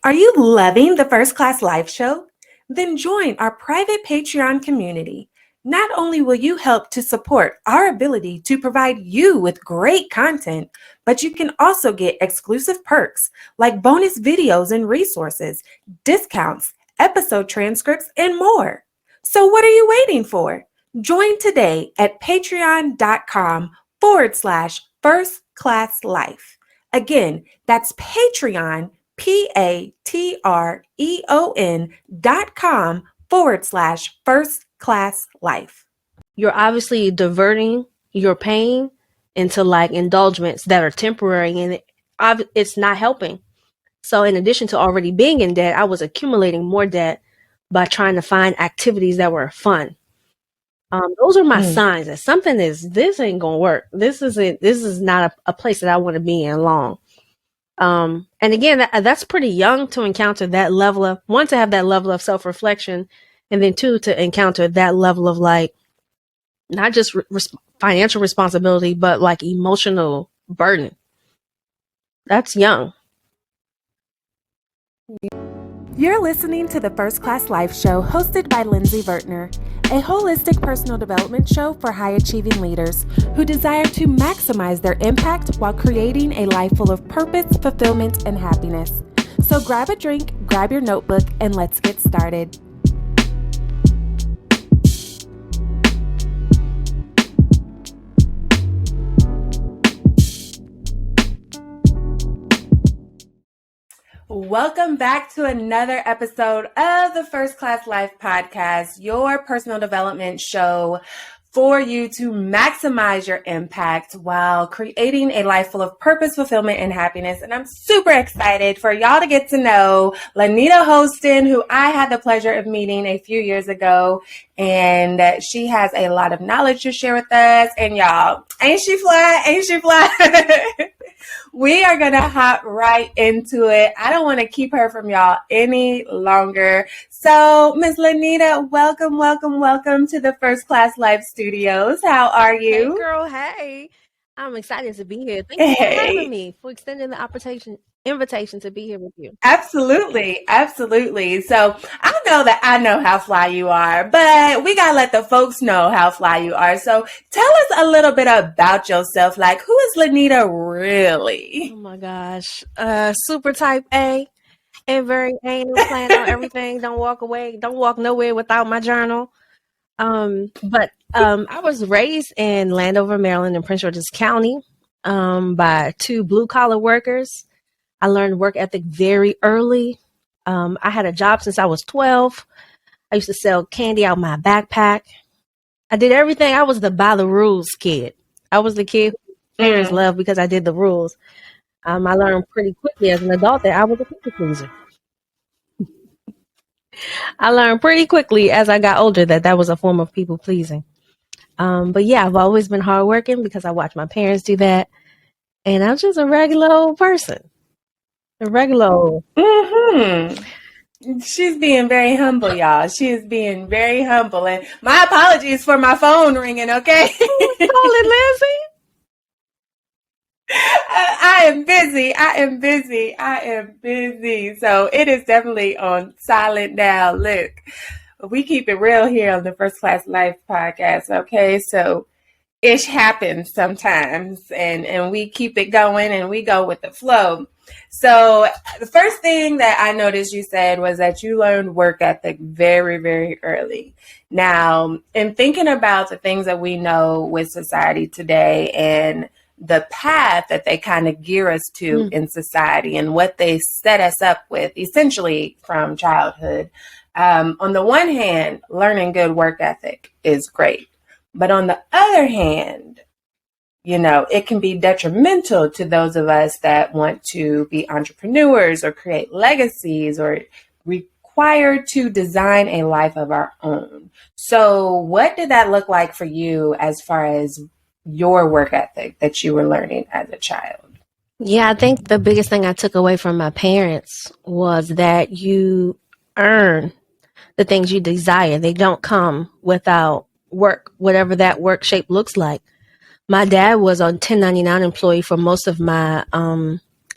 Are you loving the First Class Life show? Then join our private Patreon community. Not only will you help to support our ability to provide you with great content, but you can also get exclusive perks like bonus videos and resources, discounts, episode transcripts, and more. So what are you waiting for? Join today at patreon.com/First Class Life. Again, that's Patreon, patreon.com/First Class Life. You're obviously diverting your pain into like indulgements that are temporary, and it's not helping. So in addition to already being in debt, I was accumulating more debt by trying to find activities that were fun. Those are my signs that this ain't gonna work. This is not a place that I want to be in long. And again, that's pretty young to encounter that level of, one, to have that level of self-reflection, and then two, to encounter that level of like, not just financial responsibility, but like emotional burden. That's young. You're listening to the First Class Life show hosted by Lindsey Vertner, a holistic personal development show for high-achieving leaders who desire to maximize their impact while creating a life full of purpose, fulfillment, and happiness. So grab a drink, grab your notebook, and let's get started. Welcome back to another episode of the First Class Life podcast, your personal development show for you to maximize your impact while creating a life full of purpose, fulfillment, and happiness. And I'm super excited for y'all to get to know Linnita Hosten, who I had the pleasure of meeting a few years ago. And she has a lot of knowledge to share with us. And y'all, ain't she fly? Ain't she fly? We are going to hop right into it. I don't want to keep her from y'all any longer. So, Miss Linnita, welcome to the First Class Life Studios. How are you? Hey, girl. Hey. I'm excited to be here. Thank you for having me, for extending the invitation to be here with you. Absolutely. So I know that I know how fly you are, but we got to let the folks know how fly you are. So tell us a little bit about yourself. Like, who is Linnita really? Oh my gosh. Super type A and very anal, plan on everything. Don't walk nowhere without my journal. But I was raised in Landover, Maryland, in Prince George's County, by two blue-collar workers. I learned work ethic very early. I had a job since I was 12. I used to sell candy out my backpack. I did everything. I was the by the rules kid. I was the kid who parents loved because I did the rules. I learned pretty quickly as an adult that I was a people pleaser. I learned pretty quickly as I got older that was a form of people pleasing. But yeah, I've always been hardworking because I watched my parents do that. And I'm just a regular old person. A regular old. She's being very humble, y'all. She is being very humble. And my apologies for my phone ringing, okay? Call it, Lindsey. I am busy. So it is definitely on silent now. Look, we keep it real here on the First Class Life podcast, okay? So it happens sometimes, and we keep it going, and we go with the flow. So the first thing that I noticed you said was that you learned work ethic very, very early. Now, in thinking about the things that we know with society today and the path that they kind of gear us to in society and what they set us up with essentially from childhood. On the one hand, learning good work ethic is great. But on the other hand, you know, it can be detrimental to those of us that want to be entrepreneurs or create legacies or required to design a life of our own. So what did that look like for you as far as your work ethic that you were learning as a child? Yeah, I think the biggest thing I took away from my parents was that you earn the things you desire. They don't come without work, whatever that work shape looks like. My dad was a 1099 employee for most of my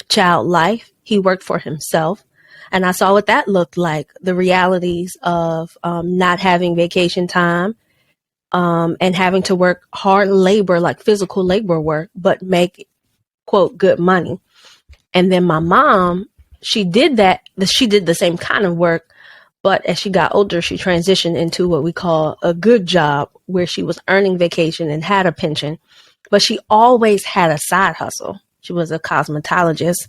child life. He worked for himself. And I saw what that looked like, the realities of not having vacation time, and having to work hard labor, like physical labor work, but make, quote, good money. And then my mom, she did the same kind of work, but as she got older, she transitioned into what we call a good job, where she was earning vacation and had a pension, but she always had a side hustle. She was a cosmetologist.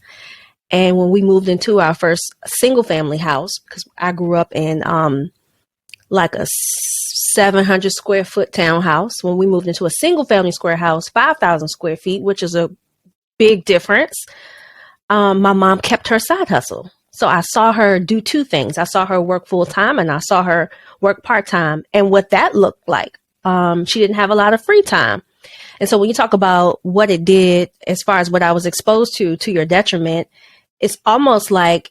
And when we moved into our first single family house, because I grew up in like a 700 square foot townhouse, when we moved into a single family square house, 5,000 square feet, which is a big difference, my mom kept her side hustle. So I saw her do two things. I saw her work full time and I saw her work part time. And what that looked like, she didn't have a lot of free time. And so when you talk about what it did as far as what I was exposed to your detriment, it's almost like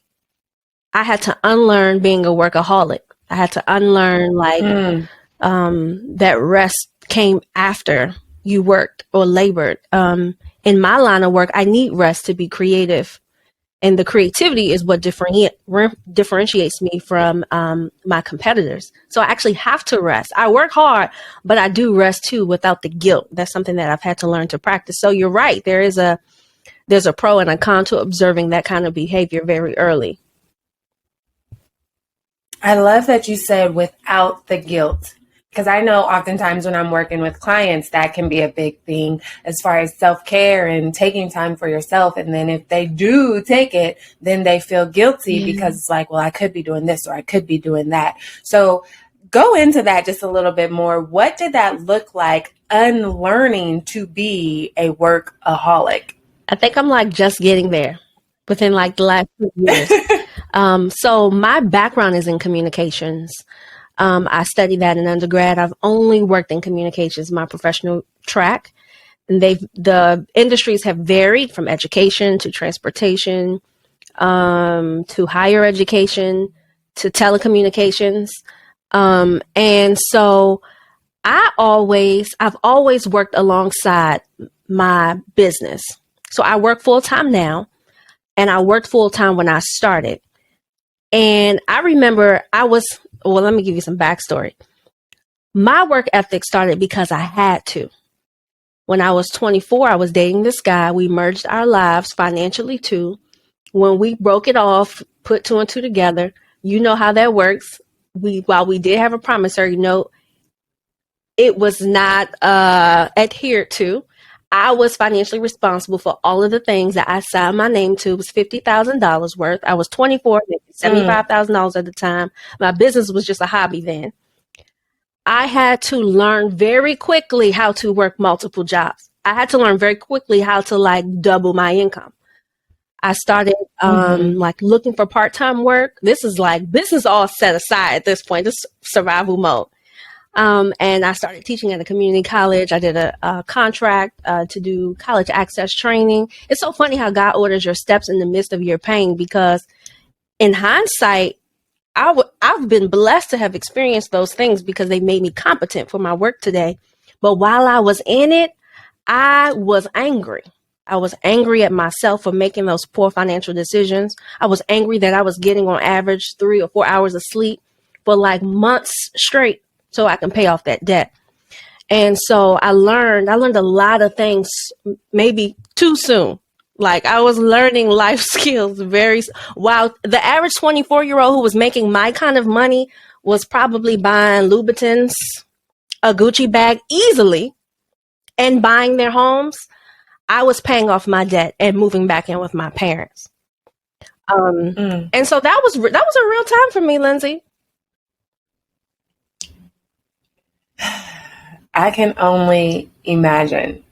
I had to unlearn being a workaholic. I had to unlearn that rest came after you worked or labored. In my line of work, I need rest to be creative. And the creativity is what differentiates me from my competitors. So I actually have to rest. I work hard, but I do rest too without the guilt. That's something that I've had to learn to practice. So you're right. There's a pro and a con to observing that kind of behavior very early. I love that you said without the guilt, because I know oftentimes when I'm working with clients, that can be a big thing as far as self-care and taking time for yourself. And then if they do take it, then they feel guilty because it's like, well, I could be doing this or I could be doing that. So go into that just a little bit more. What did that look like, unlearning to be a workaholic? I think I'm like just getting there within like the last 2 years. So my background is in communications. I studied that in undergrad. I've only worked in communications, my professional track. And the industries have varied from education to transportation, to higher education, to telecommunications. And so I've always worked alongside my business. So I work full time now, and I worked full time when I started. And I remember let me give you some backstory. My work ethic started because I had to. When I was 24, I was dating this guy. We merged our lives financially too. When we broke it off, put two and two together, you know how that works. While we did have a promissory note, it was not adhered to. I was financially responsible for all of the things that I signed my name to. It was $50,000 worth. I was 24, making $75,000 at the time. My business was just a hobby then. I had to learn very quickly how to work multiple jobs. I had to learn very quickly how to like double my income. I started like looking for part-time work. This is all set aside at this point. This is survival mode. And I started teaching at a community college. I did a contract to do college access training. It's so funny how God orders your steps in the midst of your pain, because in hindsight, I've been blessed to have experienced those things because they made me competent for my work today. But while I was in it, I was angry. I was angry at myself for making those poor financial decisions. I was angry that I was getting on average 3 or 4 hours of sleep for like months straight, so I can pay off that debt. And so I learned a lot of things, maybe too soon. Like I was learning life skills while the average 24-year-old who was making my kind of money was probably buying Louboutins, a Gucci bag easily, and buying their homes, I was paying off my debt and moving back in with my parents. And so that was a real time for me, Lindsey. I can only imagine,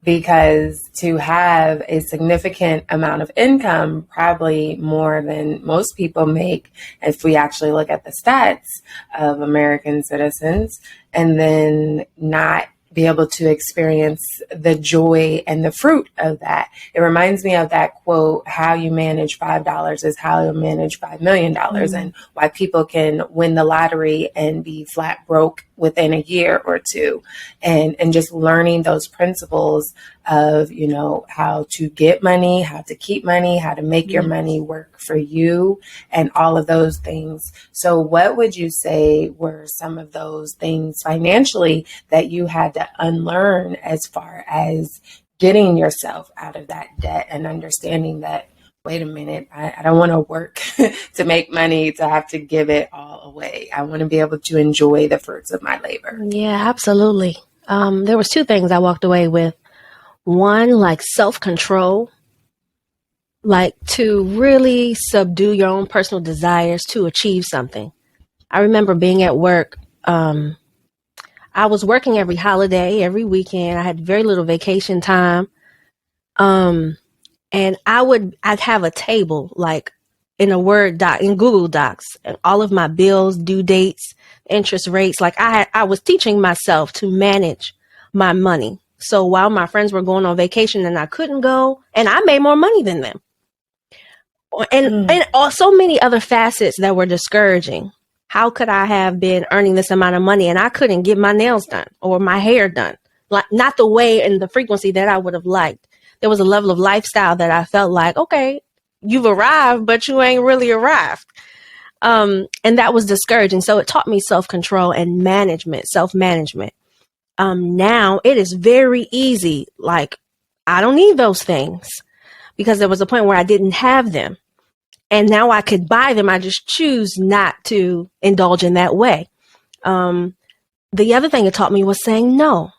because to have a significant amount of income, probably more than most people make, if we actually look at the stats of American citizens, and then not be able to experience the joy and the fruit of that. It reminds me of that quote, how you manage $5 is how you manage $5 million, and why people can win the lottery and be flat broke within a year or two. And just learning those principles of, how to get money, how to keep money, how to make your money work for you, and all of those things. So what would you say were some of those things financially that you had to unlearn as far as getting yourself out of that debt and understanding that, wait a minute, I don't want to work to make money, to have to give it all away. I want to be able to enjoy the fruits of my labor. Yeah, absolutely. There was two things I walked away with. One, like self-control, like to really subdue your own personal desires to achieve something. I remember being at work. I was working every holiday, every weekend. I had very little vacation time. And I'd have a table like in a Word doc, in Google Docs, and all of my bills, due dates, interest rates. Like I was teaching myself to manage my money. So while my friends were going on vacation and I couldn't go, and I made more money than them. And so many other facets that were discouraging. How could I have been earning this amount of money and I couldn't get my nails done or my hair done? Like not the way and the frequency that I would have liked. There was a level of lifestyle that I felt like, okay, you've arrived, but you ain't really arrived. And that was discouraging. So it taught me self-control and management, self-management. Now it is very easy. Like I don't need those things because there was a point where I didn't have them. And now I could buy them. I just choose not to indulge in that way. The other thing it taught me was saying no.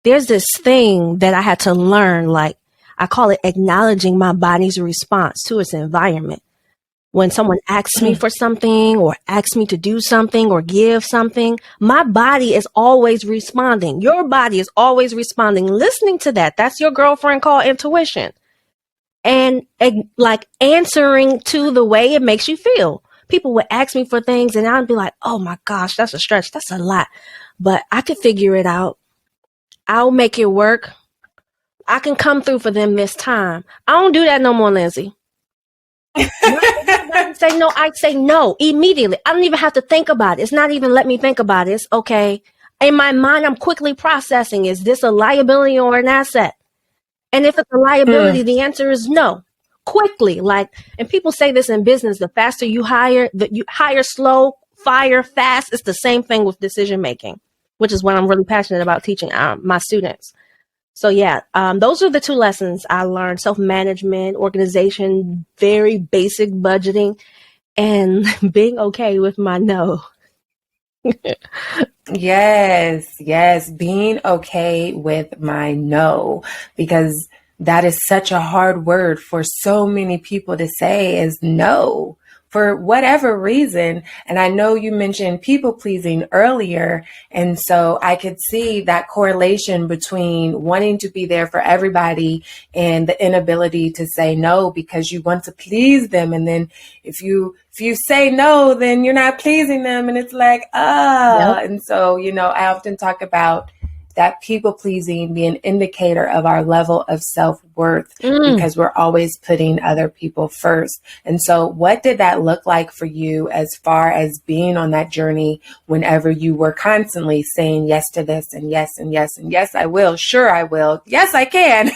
There's this thing that I had to learn, like I call it acknowledging my body's response to its environment. When someone asks me for something or asks me to do something or give something, my body is always responding. Your body is always responding, listening to that. That's your girlfriend called intuition. And like answering to the way it makes you feel. People would ask me for things and I'd be like, oh my gosh, that's a stretch. That's a lot. But I could figure it out. I'll make it work. I can come through for them this time. I don't do that no more, Lindsey. Say no, I say no immediately. I don't even have to think about it. It's not even let me think about it. It's okay. In my mind, I'm quickly processing. Is this a liability or an asset? And if it's a liability, the answer is no. Quickly, and people say this in business, the faster you hire, you hire slow, fire fast. It's the same thing with decision making, which is what I'm really passionate about teaching my students. So yeah, those are the two lessons I learned: self-management, organization, very basic budgeting, and being okay with my no. Yes, being okay with my no, because that is such a hard word for so many people to say, is no, for whatever reason. And I know you mentioned people pleasing earlier. And so I could see that correlation between wanting to be there for everybody and the inability to say no because you want to please them. And then if you say no, then you're not pleasing them. And it's like, Yep. And so, I often talk about that people pleasing be an indicator of our level of self-worth because we're always putting other people first. And so what did that look like for you as far as being on that journey whenever you were constantly saying yes to this and yes and yes and yes, I will. Sure, I will. Yes, I can.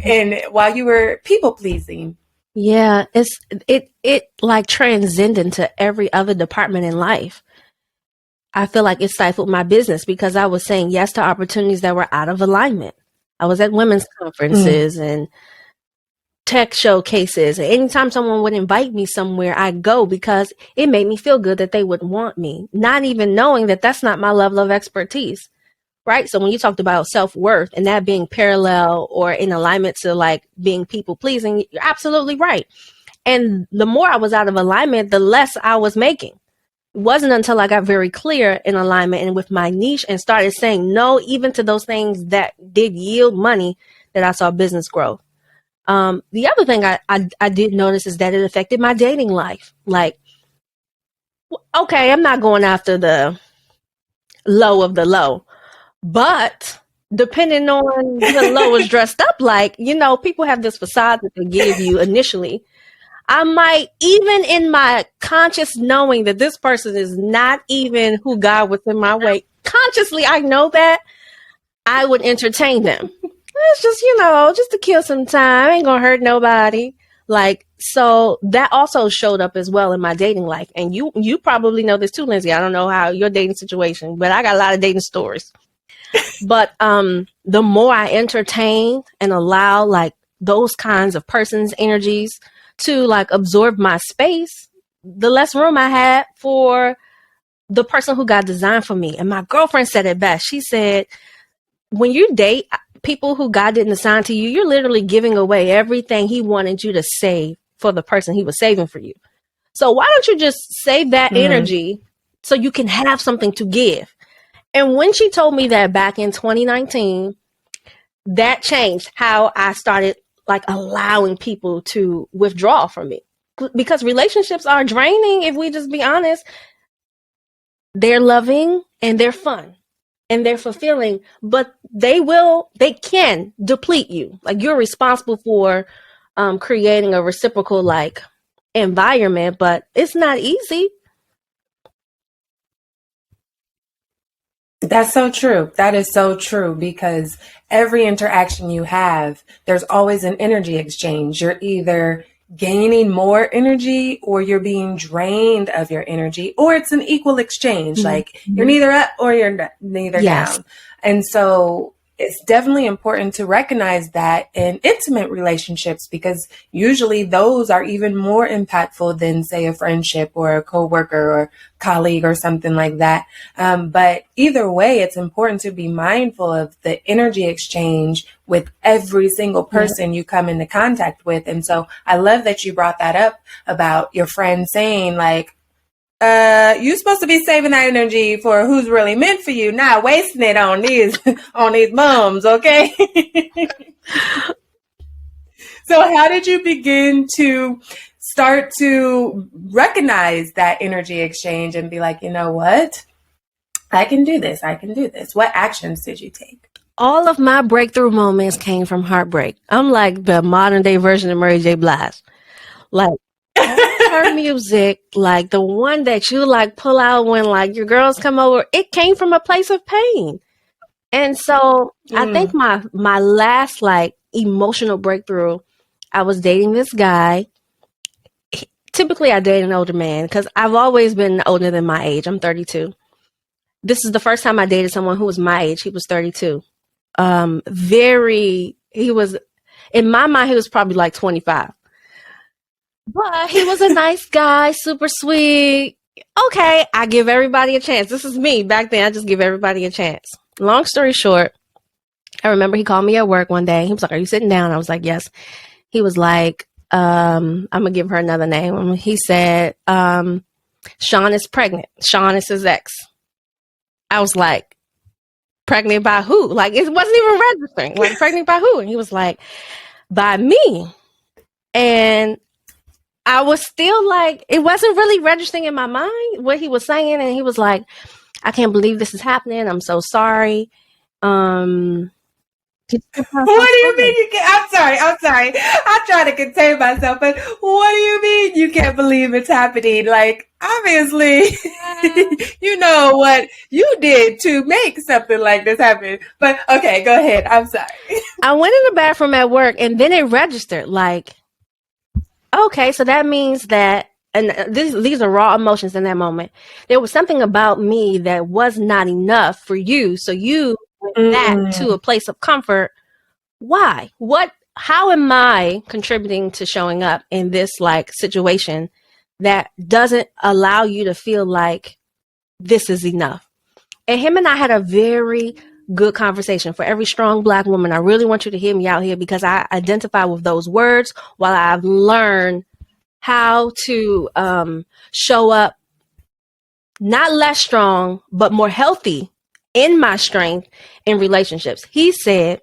And while you were people pleasing. Yeah, it like transcended into every other department in life. I feel like it stifled my business because I was saying yes to opportunities that were out of alignment. I was at women's conferences and tech showcases. And anytime someone would invite me somewhere, I'd go because it made me feel good that they would want me, not even knowing that that's not my level of expertise. Right. So when you talked about self-worth and that being parallel or in alignment to like being people pleasing, you're absolutely right. And the more I was out of alignment, the less I was making. It wasn't until I got very clear in alignment and with my niche and started saying no, even to those things that did yield money, that I saw business growth. The other thing I did notice is that it affected my dating life. Like, okay, I'm not going after the low of the low, but depending on what low is dressed up like, people have this facade that they give you initially. I might, even in my conscious knowing that this person is not even who God was in my way, consciously I know that, I would entertain them. it's just, just to kill some time. Ain't gonna hurt nobody. Like, so that also showed up as well in my dating life. And you probably know this too, Lindsey. I don't know how your dating situation, but I got a lot of dating stories. But the more I entertain and allow like those kinds of persons' energies to like absorb my space, the less room I had for the person who got designed for me. And my girlfriend said it best. She said, when you date people who God didn't assign to you, you're literally giving away everything he wanted you to save for the person he was saving for you. So why don't you just save that energy so you can have something to give? And when she told me that back in 2019, that changed how I started like allowing people to withdraw from me. Because relationships are draining, if we just be honest. They're loving and they're fun and they're fulfilling, but they can deplete you. Like, you're responsible for creating a reciprocal like environment, but it's not easy. That's so true. That is so true, because every interaction you have, there's always an energy exchange. You're either gaining more energy or you're being drained of your energy, or it's an equal exchange. Mm-hmm. Like, you're neither up or you're neither down. And so it's definitely important to recognize that in intimate relationships, because usually those are even more impactful than, say, a friendship or a coworker or colleague or something like that. But either way, it's important to be mindful of the energy exchange with every single person you come into contact with. And so I love that you brought that up about your friend saying, like, you're supposed to be saving that energy for who's really meant for you, not wasting it on these moms, okay? So how did you begin to start to recognize that energy exchange and be like, you know what? I can do this. I can do this. What actions did you take? All of my breakthrough moments came from heartbreak. I'm like the modern day version of Mary J. Blige. Like, her music, like the one that you like pull out when like your girls come over, it came from a place of pain. And so I think my last like emotional breakthrough, I was dating this guy. Typically I date an older man because I've always been older than my age. I'm 32. This is the first time I dated someone who was my age. He was 32. He was, in my mind, he was probably like 25. But he was a nice guy, super sweet. Okay, I give everybody a chance. This is me. Back then, I just give everybody a chance. Long story short, I remember he called me at work one day. He was like, "Are you sitting down?" I was like, "Yes." He was like, I'm going to give her another name. He said, Sean is pregnant. Sean is his ex. I was like, pregnant by who? Like, it wasn't even registering. Like, pregnant by who? And he was like, by me. And I was still like, it wasn't really registering in my mind what he was saying. And he was like, I can't believe this is happening. I'm so sorry. What do you mean you can't? I'm sorry. I'm trying to contain myself, but what do you mean you can't believe it's happening? Like, obviously, you know what you did to make something like this happen. But okay, go ahead. I'm sorry. I went in the bathroom at work and then it registered like, okay, so that means that, and these are raw emotions in that moment. There was something about me that was not enough for you. So you went back to a place of comfort. Why? How am I contributing to showing up in this like situation that doesn't allow you to feel like this is enough? And him and I had a very good conversation. For every strong Black woman, I really want you to hear me out here because I identify with those words while I've learned how to show up not less strong, but more healthy in my strength in relationships. He said,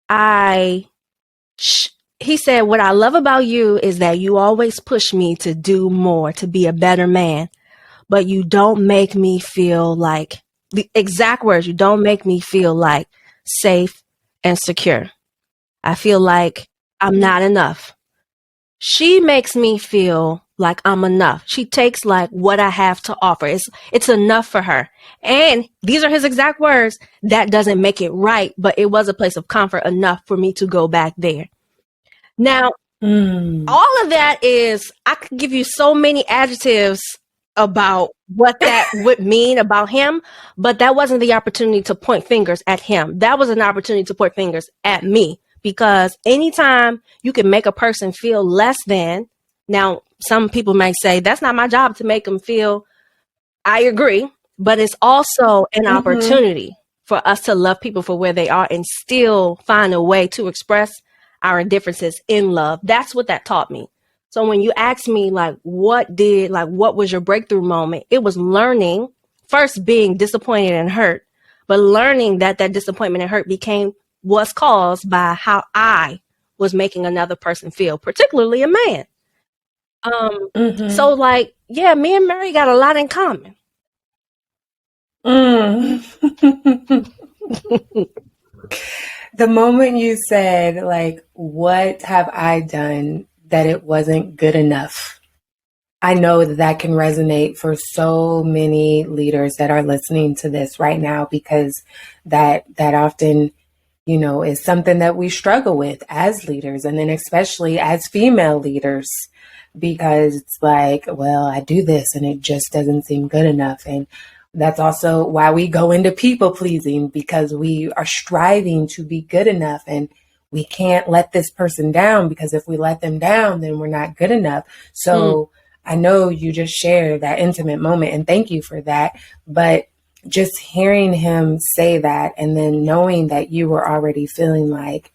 what I love about you is that you always push me to do more, to be a better man, but you don't make me feel like, the exact words, you don't make me feel like safe and secure. I feel like I'm not enough. She makes me feel like I'm enough. She takes like what I have to offer. It's enough for her. And these are his exact words. That doesn't make it right, but it was a place of comfort enough for me to go back there. Now, all of that is, I could give you so many adjectives about what that would mean about him, but that wasn't the opportunity to point fingers at him. That was an opportunity to point fingers at me, because anytime you can make a person feel less than, now some people may say that's not my job to make them feel, I agree, but it's also an opportunity for us to love people for where they are and still find a way to express our differences in love. That's what that taught me. So when you ask me what was your breakthrough moment? It was learning, first being disappointed and hurt, but learning that disappointment and hurt was caused by how I was making another person feel, particularly a man. So me and Mary got a lot in common. The moment you said, what have I done that it wasn't good enough? I know that can resonate for so many leaders that are listening to this right now, because that often, is something that we struggle with as leaders, and then especially as female leaders, because it's I do this and it just doesn't seem good enough. And that's also why we go into people pleasing, because we are striving to be good enough, and we can't let this person down, because if we let them down, then we're not good enough. So I know you just shared that intimate moment, and thank you for that. But just hearing him say that, and then knowing that you were already feeling like,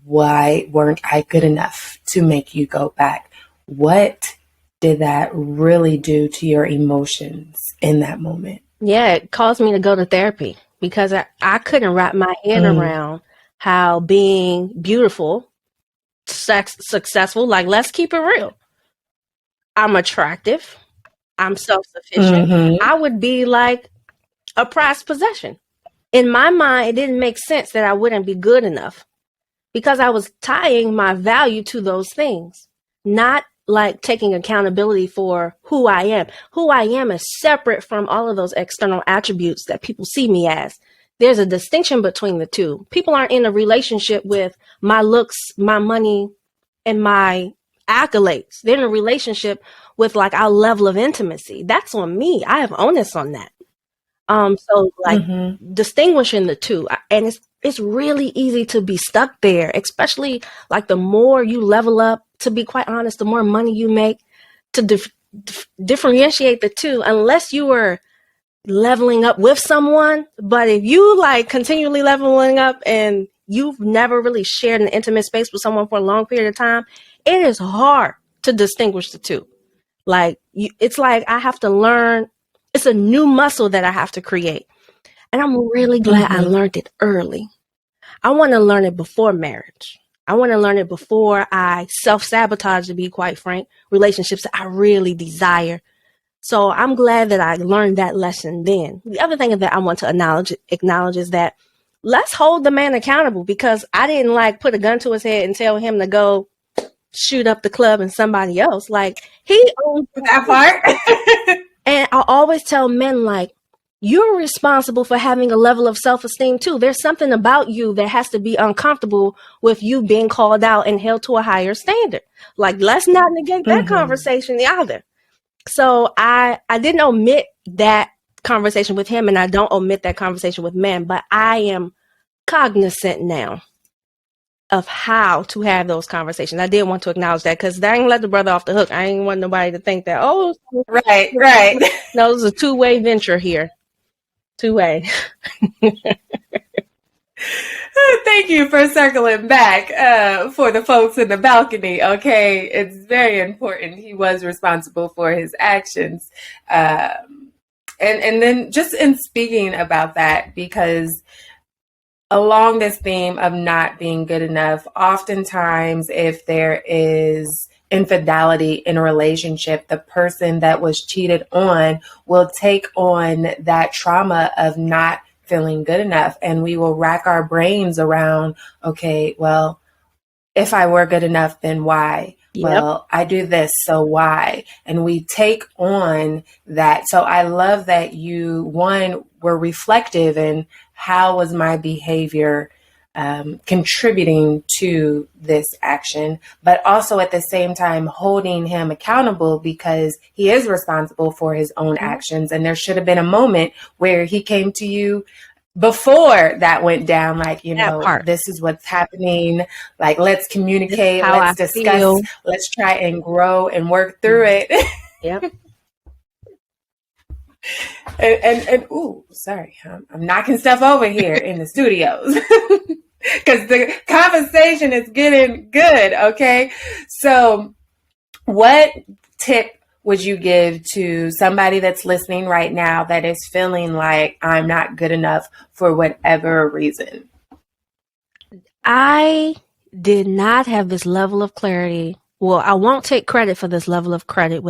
why weren't I good enough to make you go back? What did that really do to your emotions in that moment? Yeah, it caused me to go to therapy, because I couldn't wrap my head around how being beautiful, successful, let's keep it real. I'm attractive. I'm self-sufficient. I would be like a prized possession. In my mind, it didn't make sense that I wouldn't be good enough, because I was tying my value to those things, not taking accountability for who I am. Who I am is separate from all of those external attributes that people see me as. There's a distinction between the two. People aren't in a relationship with my looks, my money, and my accolades. They're in a relationship with our level of intimacy. That's on me. I have onus on that. Distinguishing the two, and it's really easy to be stuck there, especially the more you level up. To be quite honest, the more money you make, to differentiate the two, unless you are leveling up with someone. But if you continually leveling up and you've never really shared an intimate space with someone for a long period of time, it is hard to distinguish the two. It's I have to learn. It's a new muscle that I have to create. And I'm really glad I learned it early. I want to learn it before marriage. I want to learn it before I self-sabotage, to be quite frank, relationships that I really desire. So I'm glad that I learned that lesson then. The other thing that I want to acknowledge is that let's hold the man accountable, because I didn't put a gun to his head and tell him to go shoot up the club and somebody else. He owns that part. And I always tell men, you're responsible for having a level of self-esteem too. There's something about you that has to be uncomfortable with you being called out and held to a higher standard. Let's not negate that conversation either. So I didn't omit that conversation with him, and I don't omit that conversation with men, but I am cognizant now of how to have those conversations. I did want to acknowledge that, because I ain't let the brother off the hook. I ain't want nobody to think that, right. No, it's a two-way venture here. Two-way. Thank you for circling back for the folks in the balcony. Okay, it's very important. He was responsible for his actions. And then just in speaking about that, because along this theme of not being good enough, oftentimes if there is infidelity in a relationship, the person that was cheated on will take on that trauma of not feeling good enough. And we will rack our brains around, okay, well, if I were good enough, then why? Yep. well, I do this, so why? And we take on that. So I love that you, one, were reflective in how was my behavior contributing to this action, but also at the same time holding him accountable because he is responsible for his own actions. And there should have been a moment where he came to you before that went down, like, That part. this is what's happening. Like, let's This is communicate, how I let's discuss, feel. let's try and grow and work through it. Yep. And ooh, sorry, I'm knocking stuff over here in the studios because the conversation is getting good. Okay, so what tip would you give to somebody that's listening right now that is feeling like I'm not good enough for whatever reason? I did not have this level of clarity. Well, I won't take credit for this level of clarity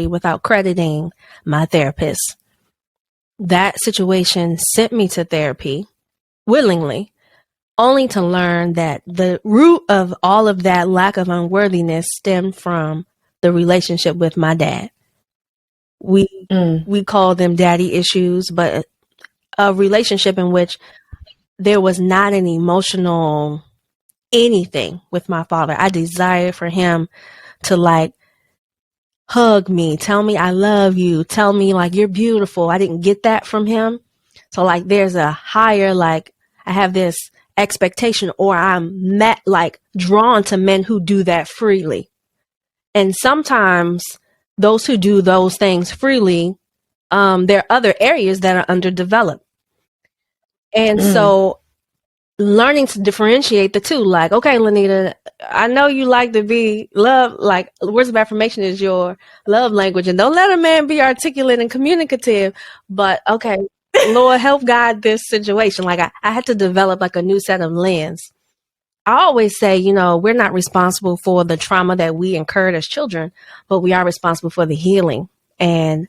without crediting my therapist. That situation sent me to therapy willingly, only to learn that the root of all of that lack of unworthiness stemmed from the relationship with my dad. We call them daddy issues, but a relationship in which there was not an emotional anything with my father. I desired for him to like hug me, tell me I love you, tell me like you're beautiful. I didn't get that from him. So like there's a higher, like I have this expectation, or I'm drawn to men who do that freely. And sometimes those who do those things freely, there are other areas that are underdeveloped. And so learning to differentiate the two, like, okay, Linnita, I know you like to be loved, like words of affirmation is your love language, and don't let a man be articulate and communicative, but okay, Lord, help guide this situation. Like I had to develop like a new set of lens. I always say, we're not responsible for the trauma that we incurred as children, but we are responsible for the healing. And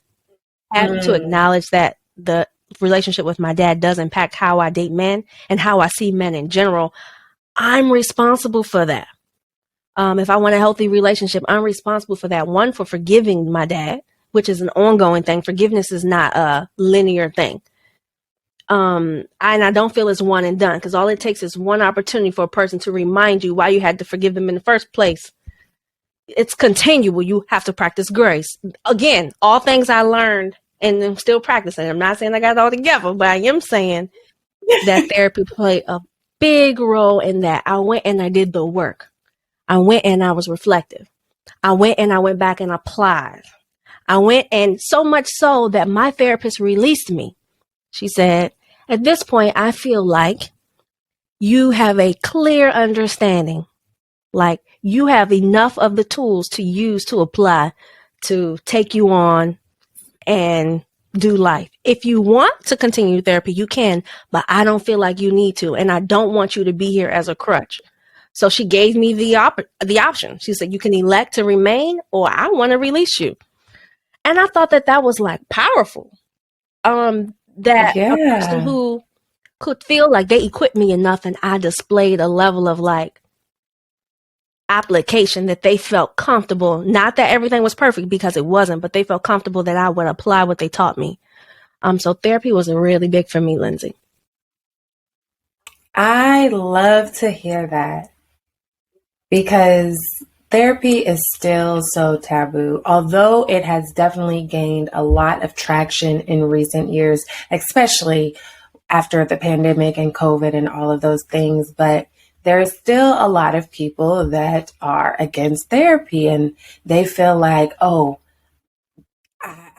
having to acknowledge that the relationship with my dad does impact how I date men and how I see men in general. I'm responsible for that. If I want a healthy relationship, I'm responsible for that. One, for forgiving my dad, which is an ongoing thing. Forgiveness is not a linear thing. And I don't feel it's one and done, because all it takes is one opportunity for a person to remind you why you had to forgive them in the first place. It's continual. You have to practice grace. Again, all things I learned and I'm still practicing. I'm not saying I got it all together, but I am saying that therapy played a big role in that. I went and I did the work. I went and I was reflective. I went and I went back and applied. I went, and so much so that my therapist released me. She said, at this point, I feel like you have a clear understanding. Like you have enough of the tools to use to apply to take you on and do life. If you want to continue therapy, you can, but I don't feel like you need to. And I don't want you to be here as a crutch. So she gave me the option. She said, you can elect to remain, or I want to release you. And I thought that was like powerful. That a person Yeah. who could feel like they equipped me enough and I displayed a level of like application that they felt comfortable. Not that everything was perfect, because it wasn't, but they felt comfortable that I would apply what they taught me. So therapy was really big for me, Lindsey. I love to hear that because therapy is still so taboo, although it has definitely gained a lot of traction in recent years, especially after the pandemic and COVID and all of those things. But there's still a lot of people that are against therapy, and they feel like, oh,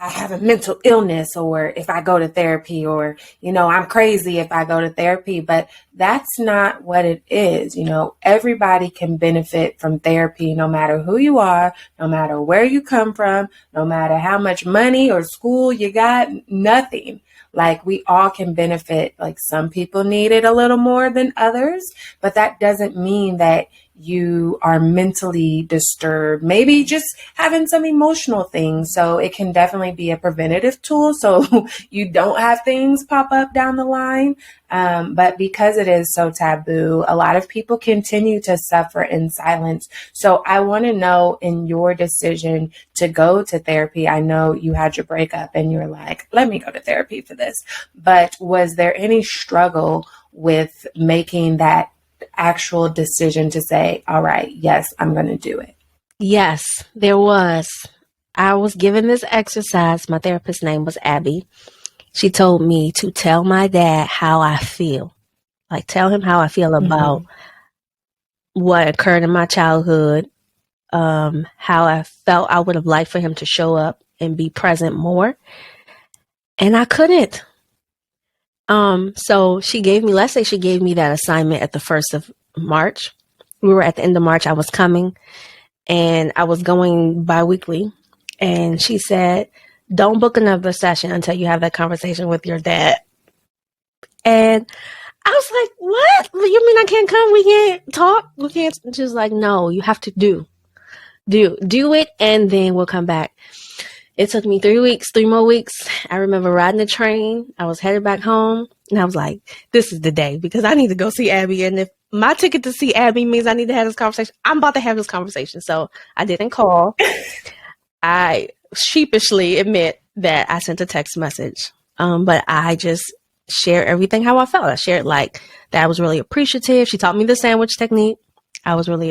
I have a mental illness, or if I go to therapy, or, I'm crazy if I go to therapy. But that's not what it is. Everybody can benefit from therapy, no matter who you are, no matter where you come from, no matter how much money or school you got, nothing. Like, we all can benefit. Like, some people need it a little more than others, but that doesn't mean that you are mentally disturbed, maybe just having some emotional things. So it can definitely be a preventative tool so you don't have things pop up down the line. But because it is so taboo, a lot of people continue to suffer in silence. So I want to know, in your decision to go to therapy, I know you had your breakup and you're like, let me go to therapy for this. But was there any struggle with making that actual decision to say, all right, yes, I'm going to do it? Yes, there was. I was given this exercise. My therapist's name was Abby. She told me to tell my dad how I feel. Like, tell him how I feel about what occurred in my childhood, how I felt I would have liked for him to show up and be present more. And I couldn't. So she gave me, let's say she gave me that assignment at the 1st of March. We were at the end of March. I was coming and I was going bi-weekly. And she said, don't book another session until you have that conversation with your dad. And I was like, what? You mean I can't come? We can't talk? We can't? She's like, no, you have to do it. And then we'll come back. It took me 3 more weeks. I remember riding the train. I was headed back home and I was like, this is the day because I need to go see Abby. And if my ticket to see Abby means I need to have this conversation, I'm about to have this conversation. So I didn't call. I sheepishly admit that I sent a text message. But I just shared everything how I felt. I shared like that I was really appreciative. She taught me the sandwich technique.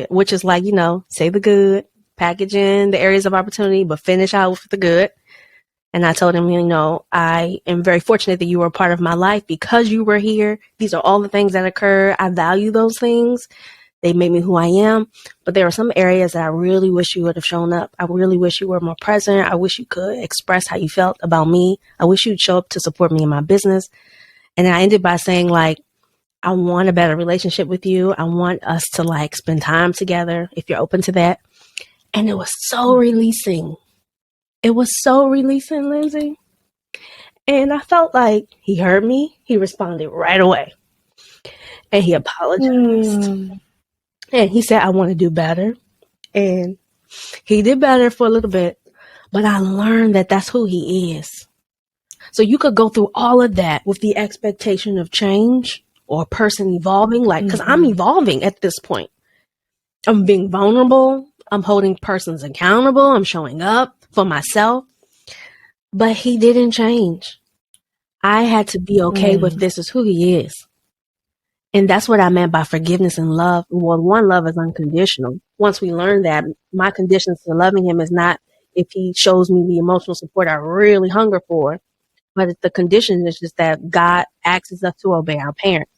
Which is like, say the good, package in the areas of opportunity, but finish out with the good. And I told him, I am very fortunate that you were a part of my life because you were here. These are all the things that occur. I value those things. They made me who I am. But there are some areas that I really wish you would have shown up. I really wish you were more present. I wish you could express how you felt about me. I wish you'd show up to support me in my business. And I ended by saying, like, I want a better relationship with you. I want us to like spend time together if you're open to that. And it was so releasing. It was so releasing, Lindsey. And I felt like he heard me. He responded right away. And he apologized. And he said, I want to do better. And he did better for a little bit. But I learned that that's who he is. So you could go through all of that with the expectation of change or a person evolving. Like, because I'm evolving at this point. I'm being vulnerable. I'm holding persons accountable. I'm showing up for myself. But he didn't change. I had to be okay with this is who he is. And that's what I meant by forgiveness and love. Well, one, love is unconditional. Once we learn that, my conditions to loving him is not if he shows me the emotional support I really hunger for, but the condition is just that God asks us to obey our parents.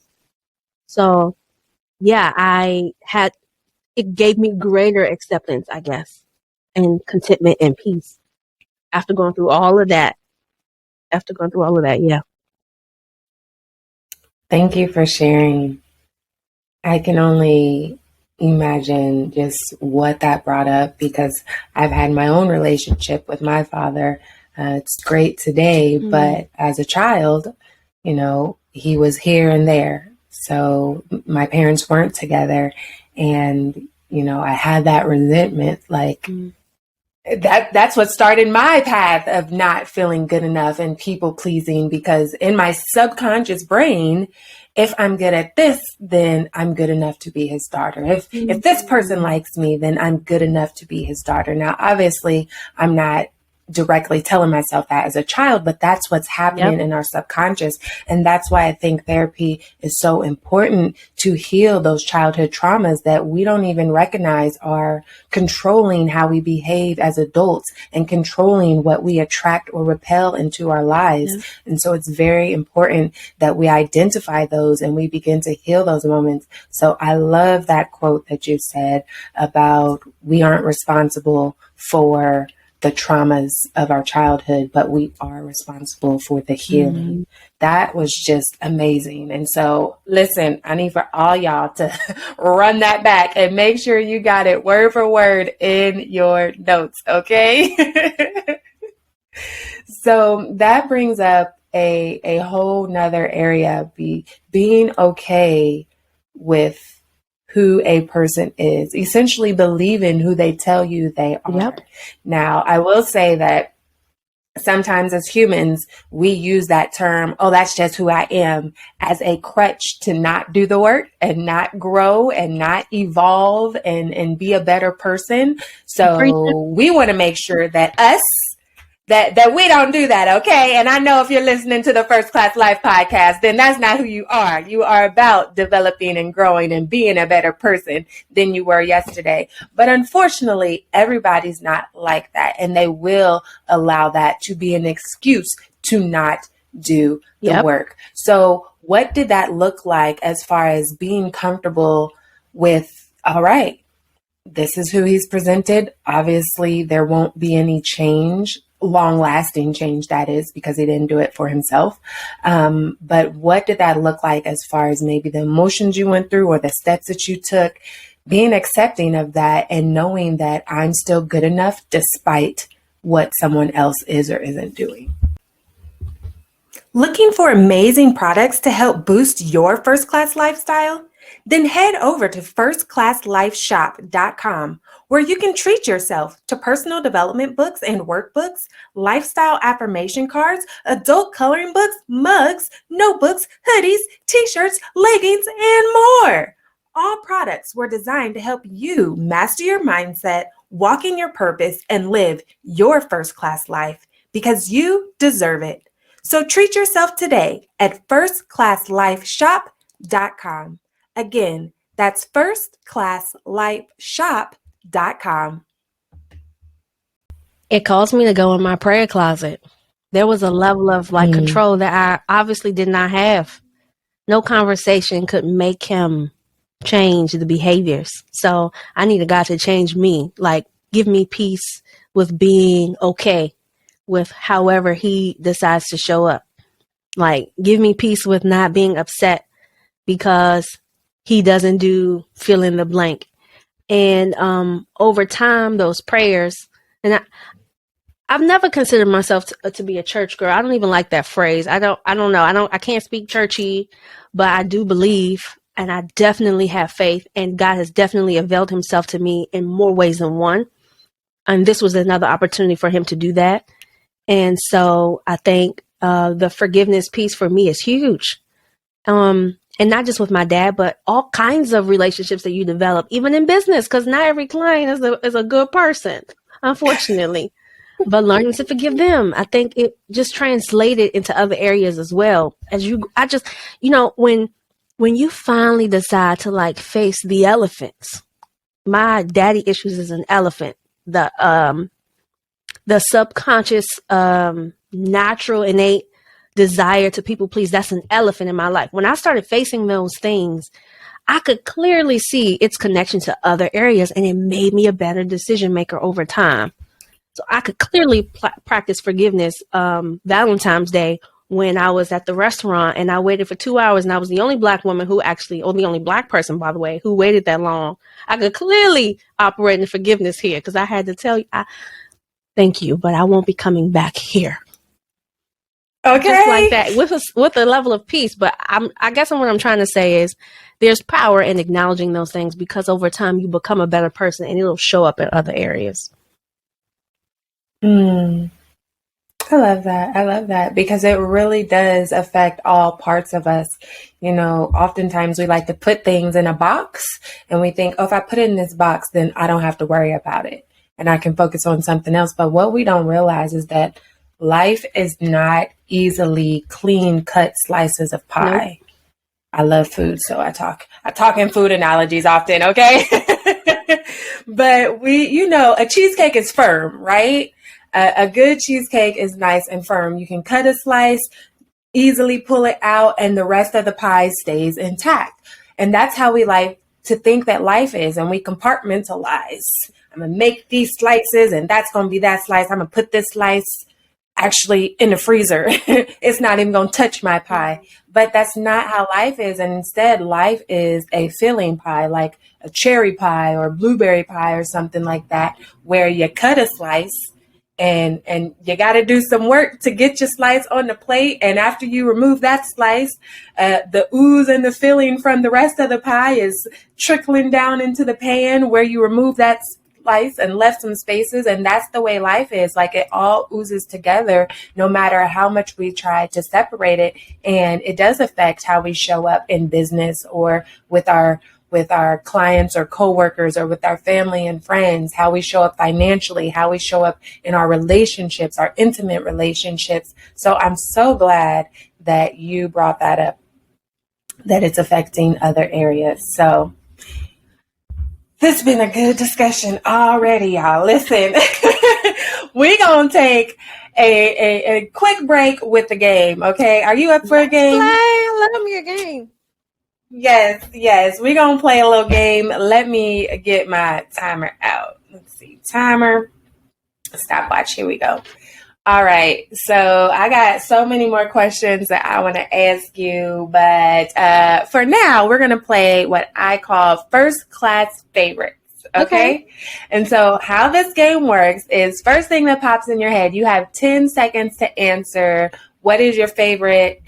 So, yeah, it gave me greater acceptance, I guess, and contentment and peace after going through all of that. Yeah. Thank you for sharing. I can only imagine just what that brought up because I've had my own relationship with my father. It's great today, but as a child, he was here and there. So my parents weren't together. And, I had that resentment, like, that's what started my path of not feeling good enough and people pleasing, because in my subconscious brain, if I'm good at this, then I'm good enough to be his daughter. If this person likes me, then I'm good enough to be his daughter. Now, obviously, I'm not directly telling myself that as a child, but that's what's happening in our subconscious. And that's why I think therapy is so important, to heal those childhood traumas that we don't even recognize are controlling how we behave as adults and controlling what we attract or repel into our lives. And so it's very important that we identify those and we begin to heal those moments. So I love that quote that you said about we aren't responsible for the traumas of our childhood, but we are responsible for the healing. That was just amazing. And so, listen, I need for all y'all to run that back and make sure you got it word for word in your notes, okay? So that brings up a whole nother area, being okay with who a person is, essentially believe in who they tell you they are. Yep. Now, I will say that sometimes as humans, we use that term, oh, that's just who I am, as a crutch to not do the work and not grow and not evolve and be a better person. So we want to make sure that that we don't do that, okay? And I know if you're listening to the First Class Life podcast, then that's not who you are. You are about developing and growing and being a better person than you were yesterday. But unfortunately, everybody's not like that, and they will allow that to be an excuse to not do the work. So what did that look like as far as being comfortable with, all right, this is who he's presented. Obviously, there won't be any change, long-lasting change, that is, because he didn't do it for himself. But what did that look like as far as maybe the emotions you went through or the steps that you took, being accepting of that and knowing that I'm still good enough despite what someone else is or isn't doing? Looking for amazing products to help boost your first-class lifestyle? Then head over to firstclasslifeshop.com, where you can treat yourself to personal development books and workbooks, lifestyle affirmation cards, adult coloring books, mugs, notebooks, hoodies, t-shirts, leggings, and more. All products were designed to help you master your mindset, walk in your purpose, and live your first-class life because you deserve it. So treat yourself today at firstclasslifeshop.com. Again, that's firstclasslifeshop.com. It caused me to go in my prayer closet. There was a level of control that I obviously did not have. No conversation could make him change the behaviors. So I needed God to change me, give me peace with being okay with however he decides to show up. Give me peace with not being upset because he doesn't do fill in the blank. And over time, those prayers, and I've never considered myself to be a church girl. I don't even like that phrase. I don't know. I can't speak churchy, but I do believe, and I definitely have faith, and God has definitely availed himself to me in more ways than one. And this was another opportunity for him to do that. And so I think the forgiveness piece for me is huge. And not just with my dad, but all kinds of relationships that you develop, even in business, because not every client is a good person, unfortunately. But learning to forgive them, I think it just translated into other areas as well. When you finally decide to face the elephants, my daddy issues is an elephant. The subconscious, natural, innate desire to people please, that's an elephant in my life. When I started facing those things, I could clearly see its connection to other areas, and it made me a better decision maker over time. So I could clearly practice forgiveness. Valentine's Day, when I was at the restaurant and I waited for 2 hours, and I was the only Black woman or the only Black person, by the way, who waited that long. I could clearly operate in forgiveness here because I had to tell you, thank you, but I won't be coming back here. Okay. Just like that, with a level of peace. But I guess what I'm trying to say is there's power in acknowledging those things, because over time you become a better person and it'll show up in other areas. I love that because it really does affect all parts of us. Oftentimes we like to put things in a box and we think, oh, if I put it in this box, then I don't have to worry about it and I can focus on something else. But what we don't realize is that life is not easily clean cut slices of pie. Nope. I love food, so I talk in food analogies often, okay? But a cheesecake is firm, right? A good cheesecake is nice and firm. You can cut a slice, easily pull it out, and the rest of the pie stays intact. And that's how we like to think that life is, and we compartmentalize. I'm going to make these slices, and that's going to be that slice. I'm going to put this slice actually in the freezer. It's not even going to touch my pie. But that's not how life is. And instead, life is a filling pie, like a cherry pie or blueberry pie or something like that, where you cut a slice and you got to do some work to get your slice on the plate. And after you remove that slice, the ooze and the filling from the rest of the pie is trickling down into the pan where you remove that slice and left some spaces. And that's the way life is. Like, it all oozes together, no matter how much we try to separate it. And it does affect how we show up in business or with our clients or coworkers or with our family and friends, how we show up financially, how we show up in our relationships, our intimate relationships. So I'm so glad that you brought that up, that it's affecting other areas. So this has been a good discussion already, y'all. Listen, we're going to take a quick break with the game, okay? Are you up for a game? I love me a game. Yes. We're going to play a little game. Let me get my timer out. Let's see. Timer. Stopwatch. Here we go. All right. So I got so many more questions that I want to ask you. But for now, we're going to play what I call first class favorites. Okay. And so how this game works is, first thing that pops in your head, you have 10 seconds to answer what is your favorite ...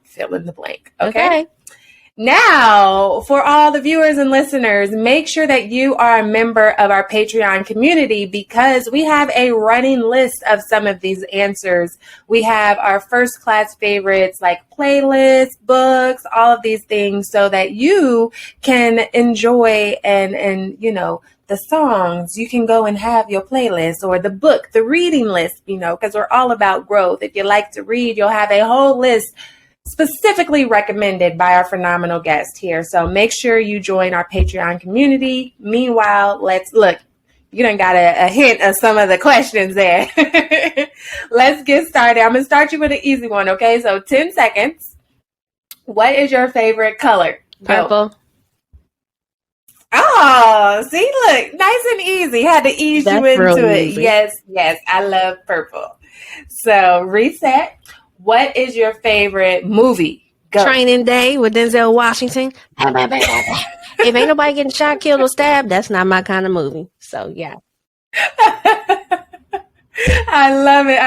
Fill in the blank. Okay. Now, for all the viewers and listeners, make sure that you are a member of our Patreon community, because we have a running list of some of these answers. We have our first class favorites like playlists, books, all of these things, so that you can enjoy and you know, the songs. You can go and have your playlist, or the book, the reading list, you know, because we're all about growth. If you like to read, you'll have a whole list specifically recommended by our phenomenal guest here. So make sure you join our Patreon community. Meanwhile, let's look. You done got a hint of some of the questions there. Let's get started. I'm going to start you with an easy one, okay? So 10 seconds. What is your favorite color? Purple. Oh, see, look, nice and easy. Had to ease you into really it. easy. Yes, I love purple. So reset. What is your favorite movie? Go. Training Day with Denzel Washington. If ain't nobody getting shot, killed, or stabbed, that's not my kind of movie. So, yeah. I love it.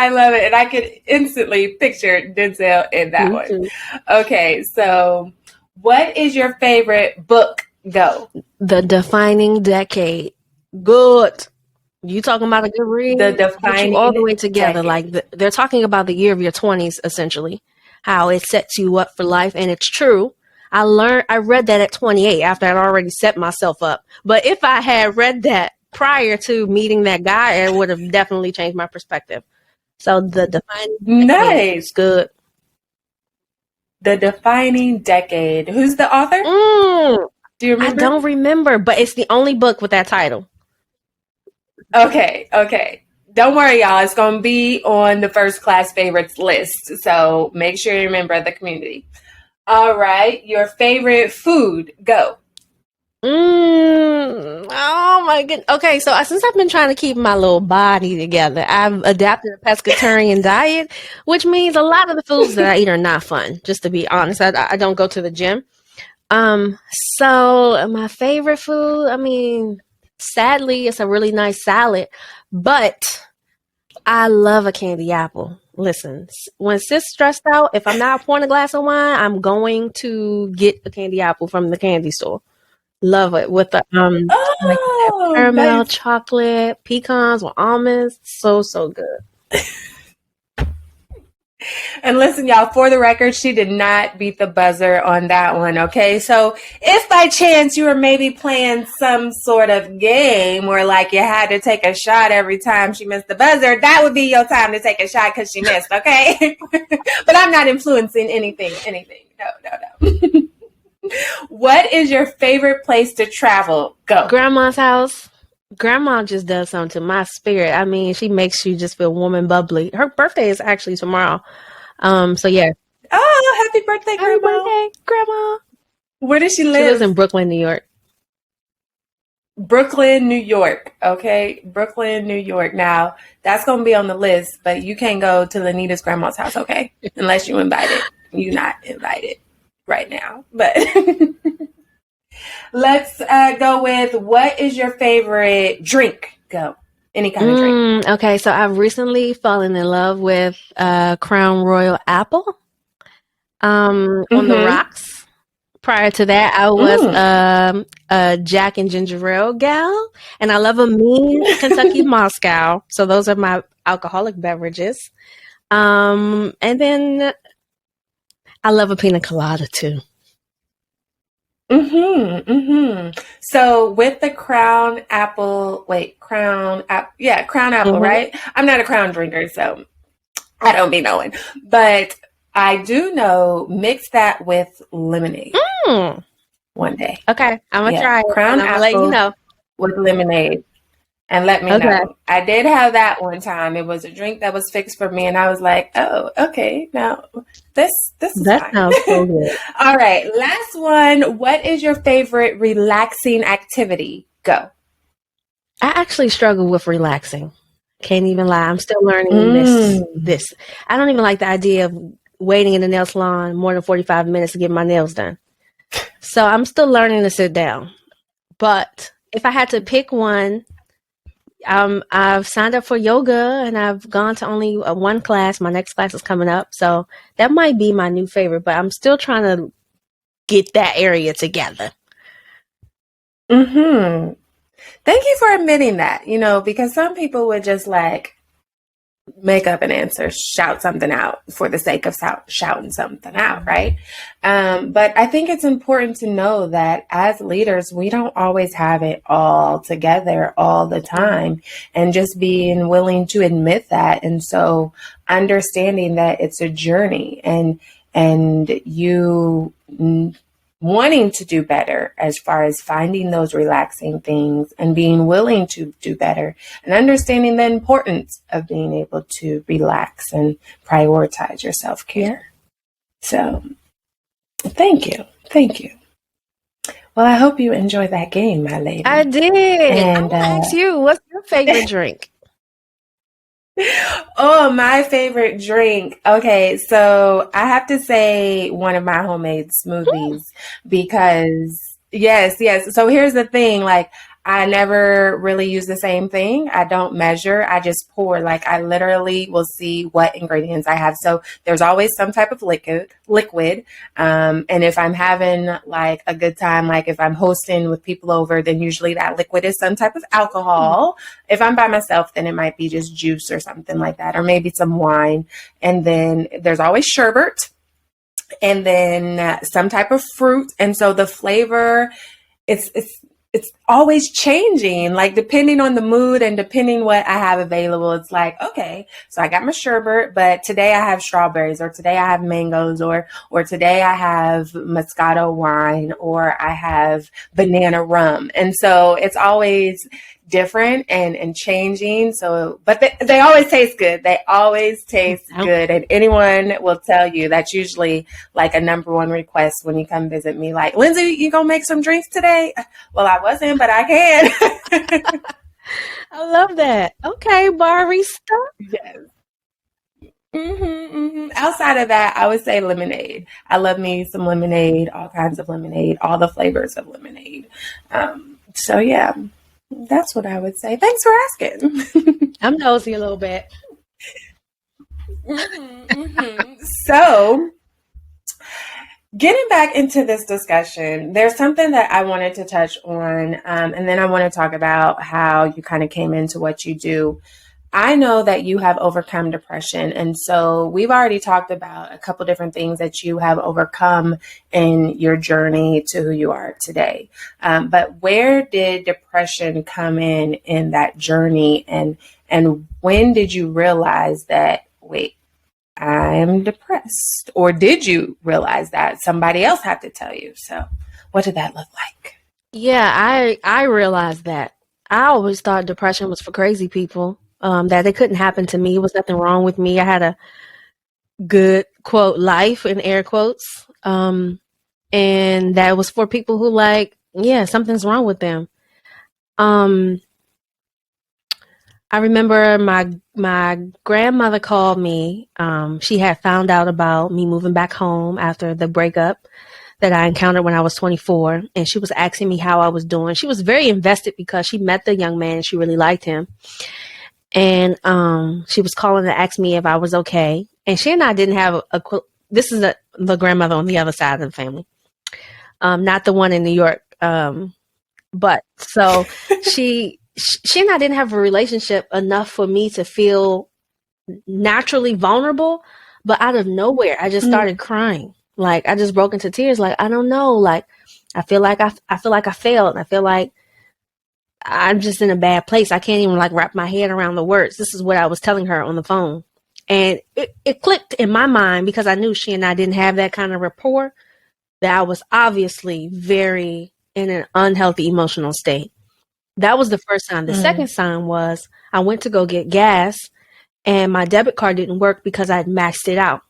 And I could instantly picture Denzel in that one. Too. Okay, so what is your favorite book? Go. The Defining Decade. Good. You talking about a good read? The Defining you all the way together. Decade. Like they're talking about the year of your 20s, essentially, how it sets you up for life, and it's true. I read that at 28 after I'd already set myself up. But if I had read that prior to meeting that guy, it would have definitely changed my perspective. So the Defining Decade is good. The Defining Decade. Who's the author? Do you remember? I don't remember, but it's the only book with that title. Okay. Don't worry, y'all. It's going to be on the first class favorites list. So make sure you remember the community. All right. Your favorite food. Go. Oh my goodness. Okay, so since I've been trying to keep my little body together, I've adapted a pescatarian diet, which means a lot of the foods that I eat are not fun, just to be honest. I don't go to the gym. So my favorite food, I mean, sadly, it's a really nice salad, but I love a candy apple. Listen, when sis stressed out, if I'm not pouring a glass of wine, I'm going to get a candy apple from the candy store. Love it with the like caramel, nice. Chocolate, pecans with almonds. So good. And listen, y'all, for the record, she did not beat the buzzer on that one, okay? So if by chance you were maybe playing some sort of game where, like, you had to take a shot every time she missed the buzzer, that would be your time to take a shot because she missed, okay? But I'm not influencing anything. No. What is your favorite place to travel? Go. Grandma's house. Grandma just does something to my spirit. I mean, she makes you just feel warm and bubbly. Her birthday is actually tomorrow. So yeah. Oh, happy birthday, Grandma. Happy birthday, Grandma. Where does she live? She lives in Brooklyn, New York. Brooklyn, New York. Okay. Brooklyn, New York. Now, that's going to be on the list, but you can't go to Linnita's grandma's house, okay? Unless you're invited. You're not invited right now, but let's go with, what is your favorite drink? Go. Any kind of drink. Okay, so I've recently fallen in love with Crown Royal Apple on the Mm-hmm. rocks. Prior to that, I was Mm. a Jack and Ginger Ale gal, and I love a mean Kentucky Moscow. So those are my alcoholic beverages. And then I love a pina colada too. Mm-hmm. Mm-hmm. So with the Crown Apple, Mm-hmm. right? I'm not a Crown drinker, so I don't be knowing. But I do know mix that with lemonade Mm. one day. Okay, I'm gonna Yeah, try it, and Crown I'm gonna let you Apple know. with lemonade. And let me Okay, know. I did have that one time. It was a drink that was fixed for me, and I was like, "Oh, okay. Now this is that fine." sounds so good. All right, last one. What is your favorite relaxing activity? Go. I actually struggle with relaxing. Can't even lie. I'm still learning this. Mm. This. I don't even like the idea of waiting in the nail salon more than 45 minutes to get my nails done. So I'm still learning to sit down. But if I had to pick one, I've signed up for yoga and I've gone to only one class. My next class is coming up. So that might be my new favorite, but I'm still trying to get that area together. Hmm. Thank you for admitting that. Because some people would just like make up an answer, shout something out for the sake of shouting something out, right? But I think it's important to know that as leaders, we don't always have it all together all the time, and just being willing to admit that. And so understanding that it's a journey, and you wanting to do better as far as finding those relaxing things and being willing to do better and understanding the importance of being able to relax and prioritize your self-care. Yeah. So thank you. Thank you. Well, I hope you enjoyed that game, my lady. I did. I And want to ask you, what's your favorite drink? oh, my favorite drink. Okay, so I have to say one of my homemade smoothies because yes. So here's the thing, like I never really use the same thing. I don't measure. I just pour. Like I literally will see what ingredients I have. So there's always some type of liquid. And if I'm having like a good time, like if I'm hosting with people over, then usually that liquid is some type of alcohol. If I'm by myself, then it might be just juice or something like that, or maybe some wine. And then there's always sherbet, and then some type of fruit. And so the flavor, it's always changing, like depending on the mood and depending what I have available. It's like, okay, so I got my sherbet, but today I have strawberries, or today I have mangoes, or today I have Moscato wine, or I have banana rum. And so it's always different and changing. So, but they always taste good. They always taste good. And anyone will tell you that's usually like a number one request when you come visit me. Like, Lindsey, you gonna make some drinks today? Well, I wasn't, but I can. I love that. Okay, barista. Yes. Outside of that, I would say lemonade. I love me some lemonade, all kinds of lemonade, all the flavors of lemonade. So yeah, that's what I would say. Thanks for asking. I'm nosy a little bit. So, getting back into this discussion, there's something that I wanted to touch on, and then I want to talk about how you kind of came into what you do. I know that you have overcome depression, and so we've already talked about a couple different things that you have overcome in your journey to who you are today. But where did depression come in that journey, and when did you realize that, wait, I'm depressed? Or did you realize that somebody else had to tell you? So what did that look like? Yeah, I realized that. I always thought depression was for crazy people. That it couldn't happen to me. There was nothing wrong with me. I had a good, quote, life in air quotes. And that was for people who like, yeah, something's wrong with them. I remember my grandmother called me. She had found out about me moving back home after the breakup that I encountered when I was 24. And she was asking me how I was doing. She was very invested because she met the young man and she really liked him. And she was calling to ask me if I was okay. And she and I didn't have this is the grandmother on the other side of the family, not the one in New York. But so she and I didn't have a relationship enough for me to feel naturally vulnerable. But out of nowhere, I just started crying. Like I just broke into tears. Like I don't know. Like I feel like I feel like I failed. I feel like I'm just in a bad place. I can't even like wrap my head around the words. This is what I was telling her on the phone. And it clicked in my mind because I knew she and I didn't have that kind of rapport, that I was obviously very in an unhealthy emotional state. That was the first sign. The second sign was I went to go get gas and my debit card didn't work because I'd maxed it out.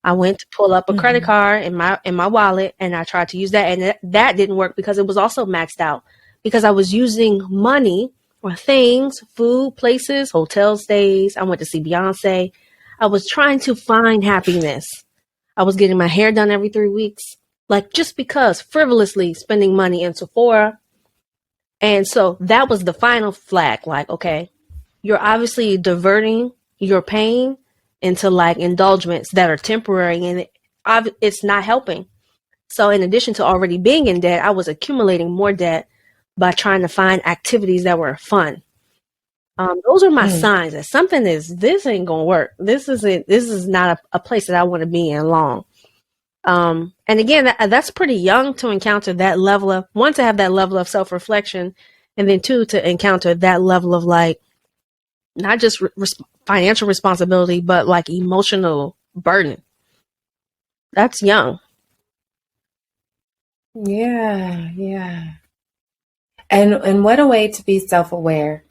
I went to pull up a credit card in my wallet and I tried to use that, and that didn't work because it was also maxed out, because I was using money or things, food, places, hotel stays. I went to see Beyonce. I was trying to find happiness. I was getting my hair done every 3 weeks, like just because, frivolously spending money in Sephora. And so that was the final flag. Like, okay, you're obviously diverting your pain into like indulgements that are temporary, and it's not helping. So in addition to already being in debt, I was accumulating more debt by trying to find activities that were fun. Those are my signs that this ain't gonna work. This is not a place that I want to be in long. And again, that's pretty young to encounter that level of, one, to have that level of self-reflection, and then two, to encounter that level of like, not just financial responsibility, but like emotional burden. That's young. Yeah. And what a way to be self-aware.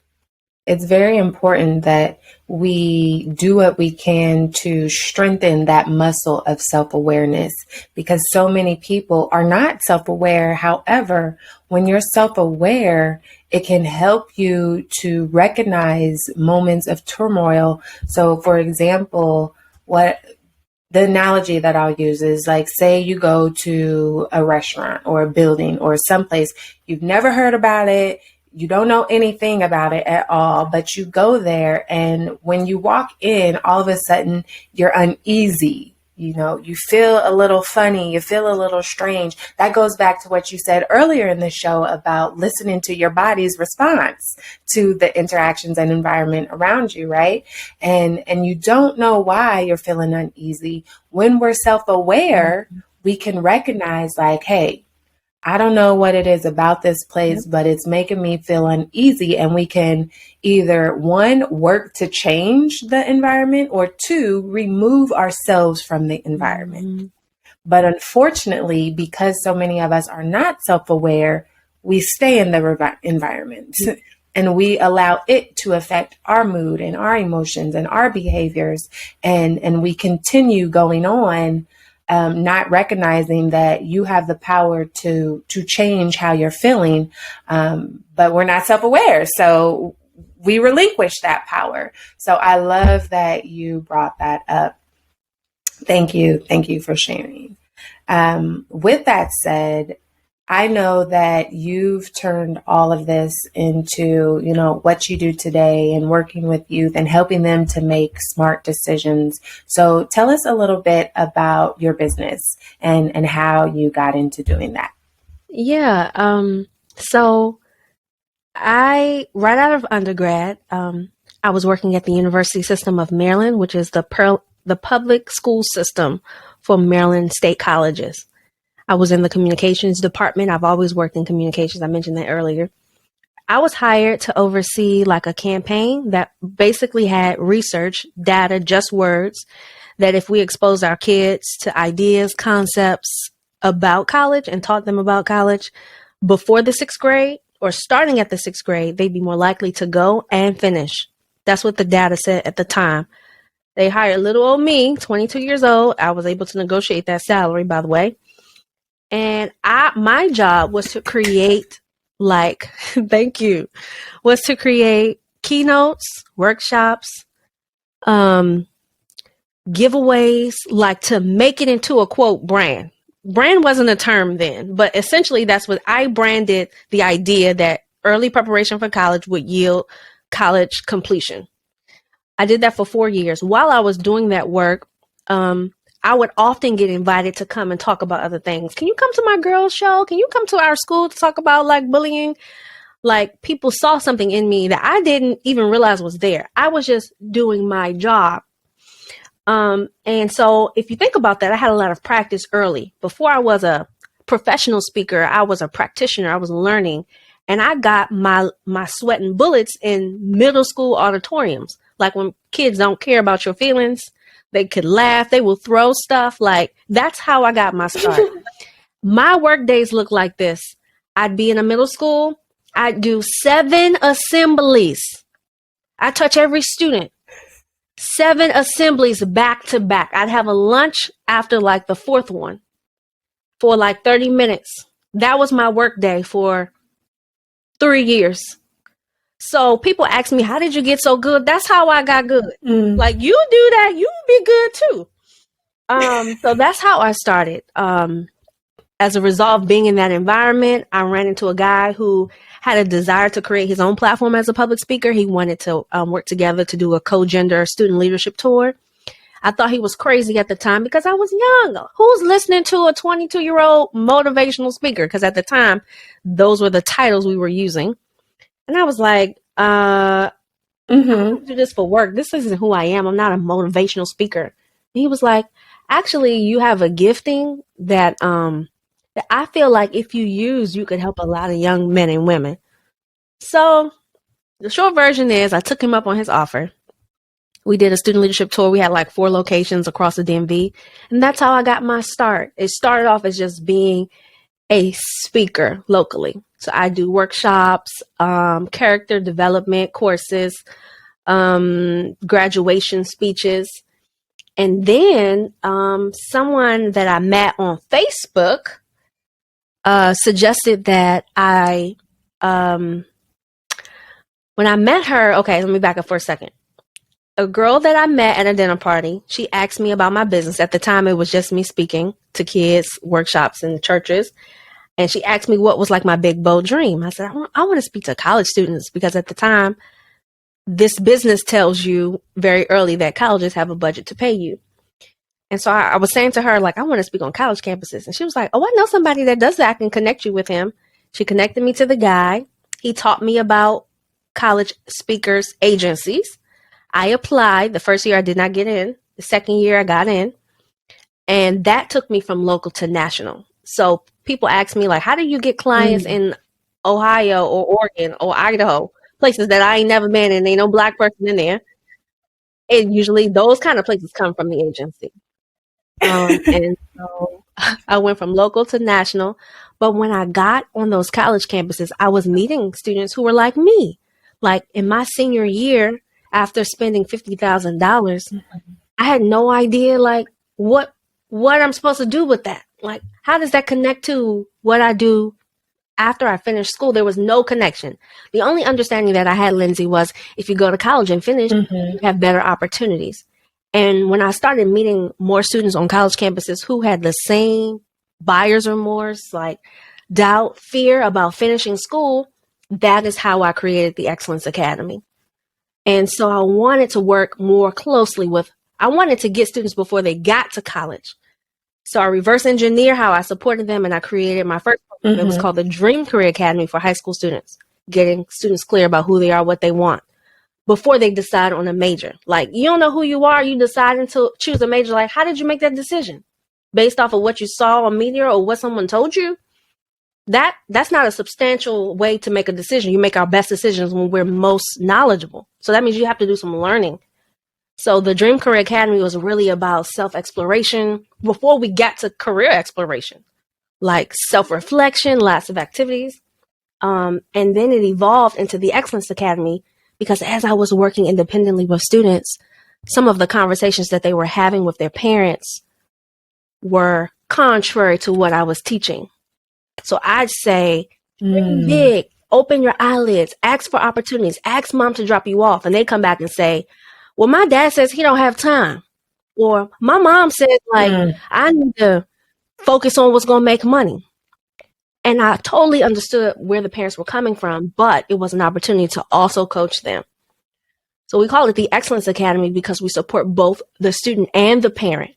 It's very important that we do what we can to strengthen that muscle of self-awareness, because so many people are not self-aware. However, when you're self-aware, it can help you to recognize moments of turmoil. So, for example, the analogy that I'll use is like, say you go to a restaurant or a building or someplace, you've never heard about it, you don't know anything about it at all, but you go there, and when you walk in, all of a sudden you're uneasy. You know, you feel a little funny, you feel a little strange. That goes back to what you said earlier in the show about listening to your body's response to the interactions and environment around you, right? And you don't know why you're feeling uneasy. When we're self-aware, we can recognize like, hey, I don't know what it is about this place, but it's making me feel uneasy. And we can either, one, work to change the environment, or two, remove ourselves from the environment. But unfortunately, because so many of us are not self-aware, we stay in the environment and we allow it to affect our mood and our emotions and our behaviors. And we continue going on, not recognizing that you have the power to change how you're feeling, but we're not self-aware, so we relinquish that power. So I love that you brought that up. Thank you for sharing. With that said, I know that you've turned all of this into, you know, what you do today and working with youth and helping them to make smart decisions. So tell us a little bit about your business and how you got into doing that. Yeah. So right out of undergrad, I was working at the University System of Maryland, which is the public school system for Maryland state colleges. I was in the communications department. I've always worked in communications. I mentioned that earlier. I was hired to oversee like a campaign that basically had research, data, just words, that if we exposed our kids to ideas, concepts about college and taught them about college before the 6th grade or starting at the 6th grade, they'd be more likely to go and finish. That's what the data said at the time. They hired little old me, 22 years old. I was able to negotiate that salary, by the way. And my job was to create thank you, was to create keynotes, workshops, giveaways, like to make it into a quote brand. Brand wasn't a term then, but essentially that's what I branded, the idea that early preparation for college would yield college completion. I did that for 4 years. While I was doing that work, I would often get invited to come and talk about other things. Can you come to my girls' show? Can you come to our school to talk about like bullying? Like people saw something in me that I didn't even realize was there. I was just doing my job. And so if you think about that, I had a lot of practice early. Before I was a professional speaker, I was a practitioner. I was learning, and I got my sweating bullets in middle school auditoriums. Like when kids don't care about your feelings, they could laugh, they will throw stuff. Like that's how I got my start. My work days look like this. I'd be in a middle school. I'd do 7 assemblies. I touch every student. 7 assemblies back to back. I'd have a lunch after like the 4th one for like 30 minutes. That was my work day for 3 years. So people ask me, how did you get so good? That's how I got good. Like you do that, you will be good too. So that's how I started. As a result of being in that environment, I ran into a guy who had a desire to create his own platform as a public speaker. He wanted to work together to do a co-gender student leadership tour. I thought he was crazy at the time because I was young. Who's listening to a 22-year-old motivational speaker? Because at the time, those were the titles we were using. And I was like, I don't do this for work. This isn't who I am. I'm not a motivational speaker. And he was like, actually, you have a gifting that I feel like if you use, you could help a lot of young men and women. So the short version is I took him up on his offer. We did a student leadership tour. We had like 4 locations across the DMV. And that's how I got my start. It started off as just being a speaker locally. So I do workshops, character development courses, graduation speeches. And then someone that I met on Facebook suggested that when I met her, okay, let me back up for a second. A girl that I met at a dinner party, she asked me about my business. At the time, it was just me speaking to kids, workshops, and churches. And she asked me what was like my big, bold dream. I said, I want to speak to college students because at the time, this business tells you very early that colleges have a budget to pay you. And so I was saying to her, like, I want to speak on college campuses. And she was like, oh, I know somebody that does that. I can connect you with him. She connected me to the guy. He taught me about college speakers agencies. I applied. The first year I did not get in. The second year I got in. And that took me from local to national. So people ask me, like, how do you get clients in Ohio or Oregon or Idaho, places that I ain't never been and ain't no Black person in there? And usually those kind of places come from the agency. And so I went from local to national. But when I got on those college campuses, I was meeting students who were like me. Like in my senior year, after spending $50,000, I had no idea like what I'm supposed to do with that. Like, how does that connect to what I do after I finished school? There was no connection. The only understanding that I had, Lindsey, was if you go to college and finish, you have better opportunities. And when I started meeting more students on college campuses who had the same buyer's remorse, like doubt, fear about finishing school, that is how I created the Excellence Academy. And so I wanted to work more closely I wanted to get students before they got to college. So I reverse engineer how I supported them, and I created my first program. It was called the Dream Career Academy for high school students, getting students clear about who they are, what they want, before they decide on a major. Like, you don't know who you are, you deciding to choose a major. Like, how did you make that decision? Based off of what you saw on media or what someone told you? That's not a substantial way to make a decision. You make our best decisions when we're most knowledgeable. So that means you have to do some learning. So the Dream Career Academy was really about self-exploration before we got to career exploration, like self-reflection, lots of activities. And then it evolved into the Excellence Academy because as I was working independently with students, some of the conversations that they were having with their parents were contrary to what I was teaching. So I'd say, dream big, open your eyelids, ask for opportunities, ask mom to drop you off. And they come back and say, well, my dad says he don't have time. Or my mom says, like, I need to focus on what's going to make money. And I totally understood where the parents were coming from, but it was an opportunity to also coach them. So we call it the Excellence Academy because we support both the student and the parent.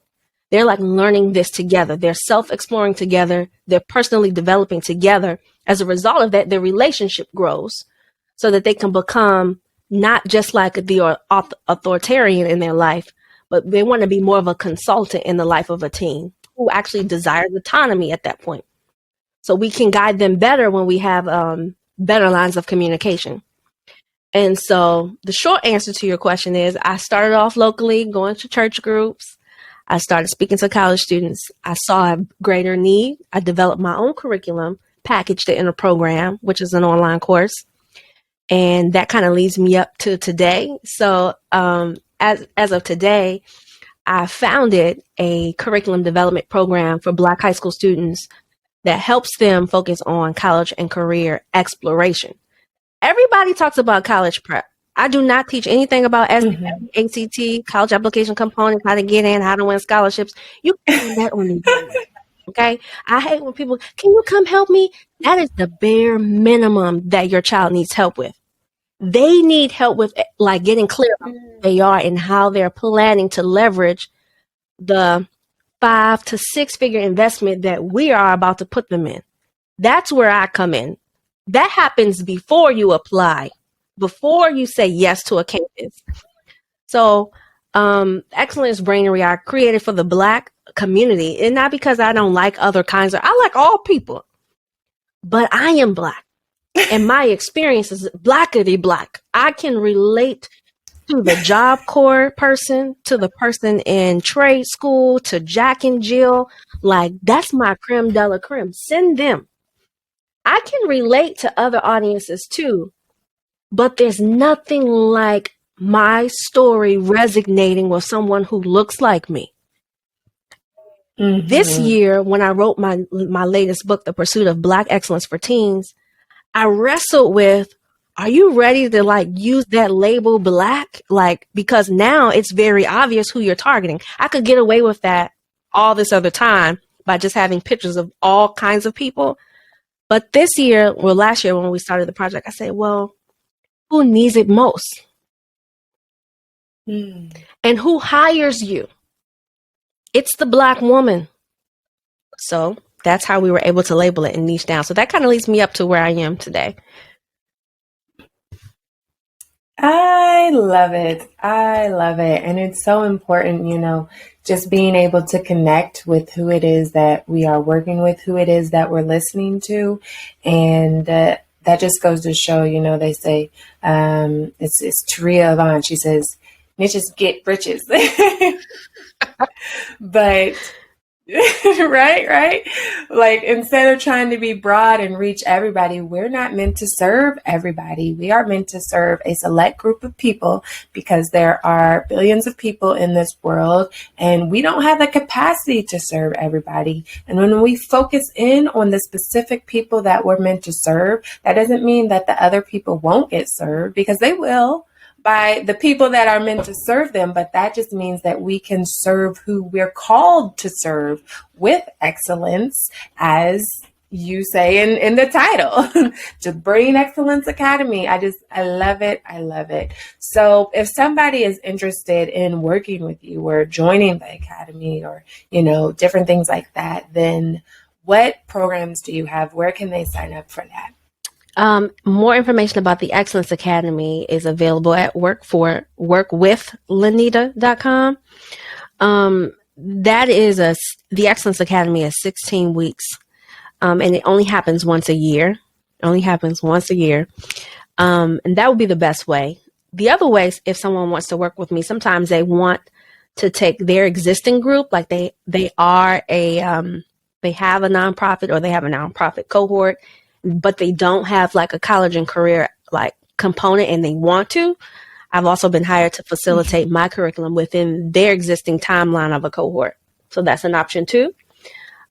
They're like learning this together. They're self-exploring together. They're personally developing together. As a result of that, their relationship grows so that they can become not just like the authoritarian in their life, but they want to be more of a consultant in the life of a teen who actually desires autonomy at that point. So we can guide them better when we have better lines of communication. And so the short answer to your question is I started off locally, going to church groups. I started speaking to college students. I saw a greater need. I developed my own curriculum, packaged it in a program, which is an online course. And that kind of leads me up to today. So as of today, I founded a curriculum development program for Black high school students that helps them focus on college and career exploration. Everybody talks about college prep. I do not teach anything about ACT, college application components, how to get in, how to win scholarships. You can learn that on the internet. Okay? I hate when people, can you come help me? That is the bare minimum that your child needs help with. They need help with like getting clear on who they are and how they're planning to leverage the 5 to 6 figure investment that we are about to put them in. That's where I come in. That happens before you apply, before you say yes to a campus. So, Excellence Brainery, I created for the Black community, and not because I don't like other kinds of, I like all people, but I am Black, and my experience is Blackity Black. I can relate to the Job Corps person, to the person in trade school, to Jack and Jill. Like, that's my creme de la creme. Send them. I can relate to other audiences too, but there's nothing like my story resonating with someone who looks like me. This year, when I wrote my latest book, The Pursuit of Black Excellence for Teens, I wrestled with, are you ready to like use that label Black? Like, because now it's very obvious who you're targeting. I could get away with that all this other time by just having pictures of all kinds of people. But this year, or last year when we started the project, I said, well, who needs it most? And who hires you? It's the Black woman. So that's how we were able to label it and niche down. So that kind of leads me up to where I am today. I love it. I love it. And it's so important, you know, just being able to connect with who it is that we are working with, who it is that we're listening to. And that just goes to show, you know, they say, it's Taria Yvonne. She says, niches get riches. But right. Like, instead of trying to be broad and reach everybody, we're not meant to serve everybody. We are meant to serve a select group of people because there are billions of people in this world and we don't have the capacity to serve everybody. And when we focus in on the specific people that we're meant to serve, that doesn't mean that the other people won't get served, because they will, by the people that are meant to serve them. But that just means that we can serve who we're called to serve with excellence, as you say in the title, to Brain Excellence Academy. I love it. I love it. So if somebody is interested in working with you or joining the academy or, you know, different things like that, then what programs do you have? Where can they sign up for that? More information about the Excellence Academy is available at workwithlinnita.com. The Excellence Academy is 16 weeks. And it only happens once a year. And that would be the best way. The other way, if someone wants to work with me, sometimes they want to take their existing group, like they have a nonprofit or they have a nonprofit cohort, but they don't have like a college and career like component and they want to. I've also been hired to facilitate my curriculum within their existing timeline of a cohort. So that's an option too.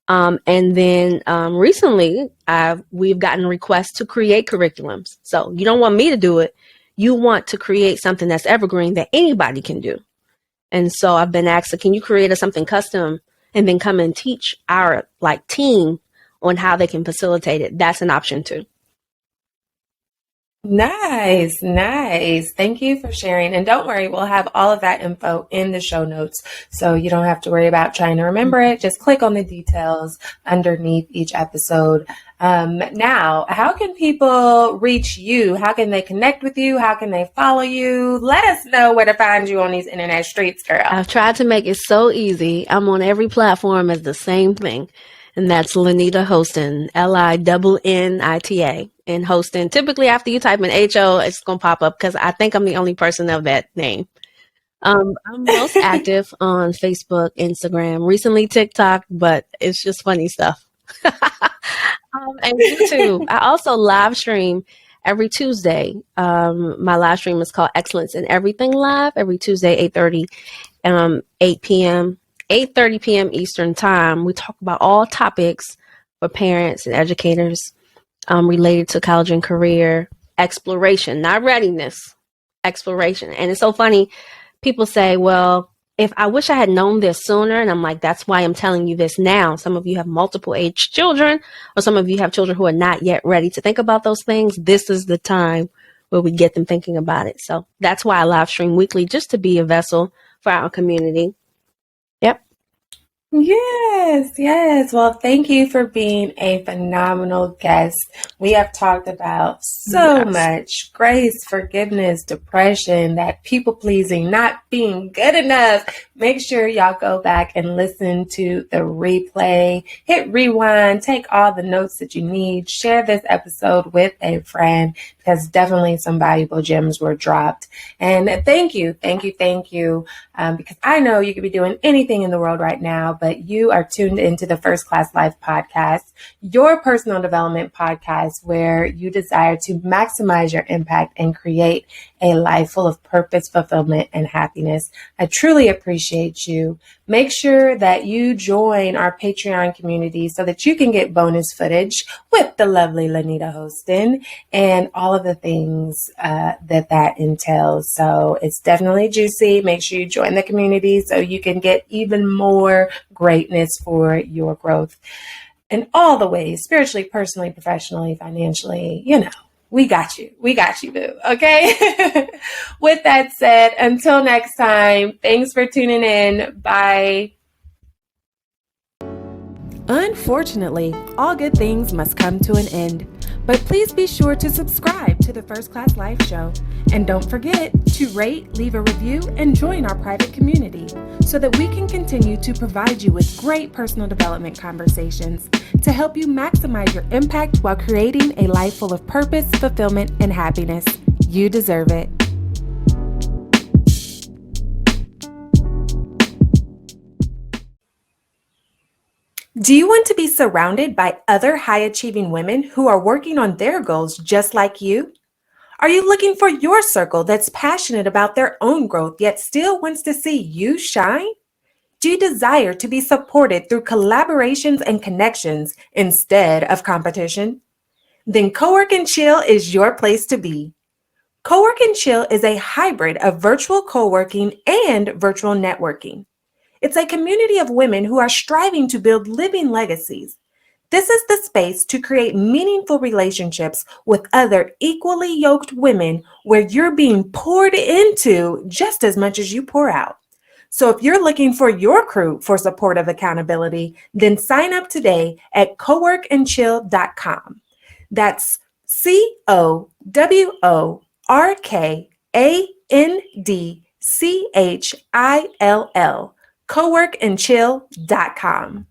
And then recently we've gotten requests to create curriculums. So you don't want me to do it. You want to create something that's evergreen that anybody can do. And so I've been asked, can you create something custom and then come and teach our like team on how they can facilitate it? That's an option too. Nice, nice. Thank you for sharing. And don't worry, we'll have all of that info in the show notes. So you don't have to worry about trying to remember it. Just click on the details underneath each episode. Now, how can people reach you? How can they connect with you? How can they follow you? Let us know where to find you on these internet streets, girl. I've tried to make it so easy. I'm on every platform as the same thing. And that's Linnita Hosten, Linnita. And Hosten, typically after you type in HO, it's going to pop up because I think I'm the only person of that name. I'm most active on Facebook, Instagram, recently TikTok, but it's just funny stuff. And YouTube. I also live stream every Tuesday. My live stream is called Excellence in Everything Live every Tuesday, 8 p.m., 8:30 p.m. Eastern Time. We talk about all topics for parents and educators related to college and career exploration, not readiness, exploration. And it's so funny. People say, well, if I wish I had known this sooner, and I'm like, that's why I'm telling you this now. Some of you have multiple age children, or some of you have children who are not yet ready to think about those things. This is the time where we get them thinking about it. So that's why I live stream weekly, just to be a vessel for our community. Yep. Yes, yes. Well, thank you for being a phenomenal guest. We have talked about so much: grace, forgiveness, depression, that people pleasing, not being good enough. Make sure y'all go back and listen to the replay, hit rewind, take all the notes that you need, share this episode with a friend, because definitely some valuable gems were dropped. And thank you, because I know you could be doing anything in the world right now, but you are tuned into the First Class Life podcast, your personal development podcast, where you desire to maximize your impact and create a life full of purpose, fulfillment, and happiness. I truly appreciate you. Make sure that you join our Patreon community so that you can get bonus footage with the lovely Linnita Hosten and all of the things that entails. So it's definitely juicy. Make sure you join the community so you can get even more greatness for your growth in all the ways: spiritually, personally, professionally, financially. We got you, boo. Okay. With that said, until next time, thanks for tuning in. Bye. Unfortunately, all good things must come to an end. But please be sure to subscribe to the First Class Life Show. And don't forget to rate, leave a review, and join our private community so that we can continue to provide you with great personal development conversations to help you maximize your impact while creating a life full of purpose, fulfillment, and happiness. You deserve it. Do you want to be surrounded by other high-achieving women who are working on their goals just like you? Are you looking for your circle that's passionate about their own growth yet still wants to see you shine? Do you desire to be supported through collaborations and connections instead of competition? Then Cowork and Chill is your place to be. Cowork and Chill is a hybrid of virtual co-working and virtual networking. It's a community of women who are striving to build living legacies. This is the space to create meaningful relationships with other equally yoked women where you're being poured into just as much as you pour out. So if you're looking for your crew for supportive accountability, then sign up today at coworkandchill.com. That's COWORKANDCHILL. coworkandchill.com.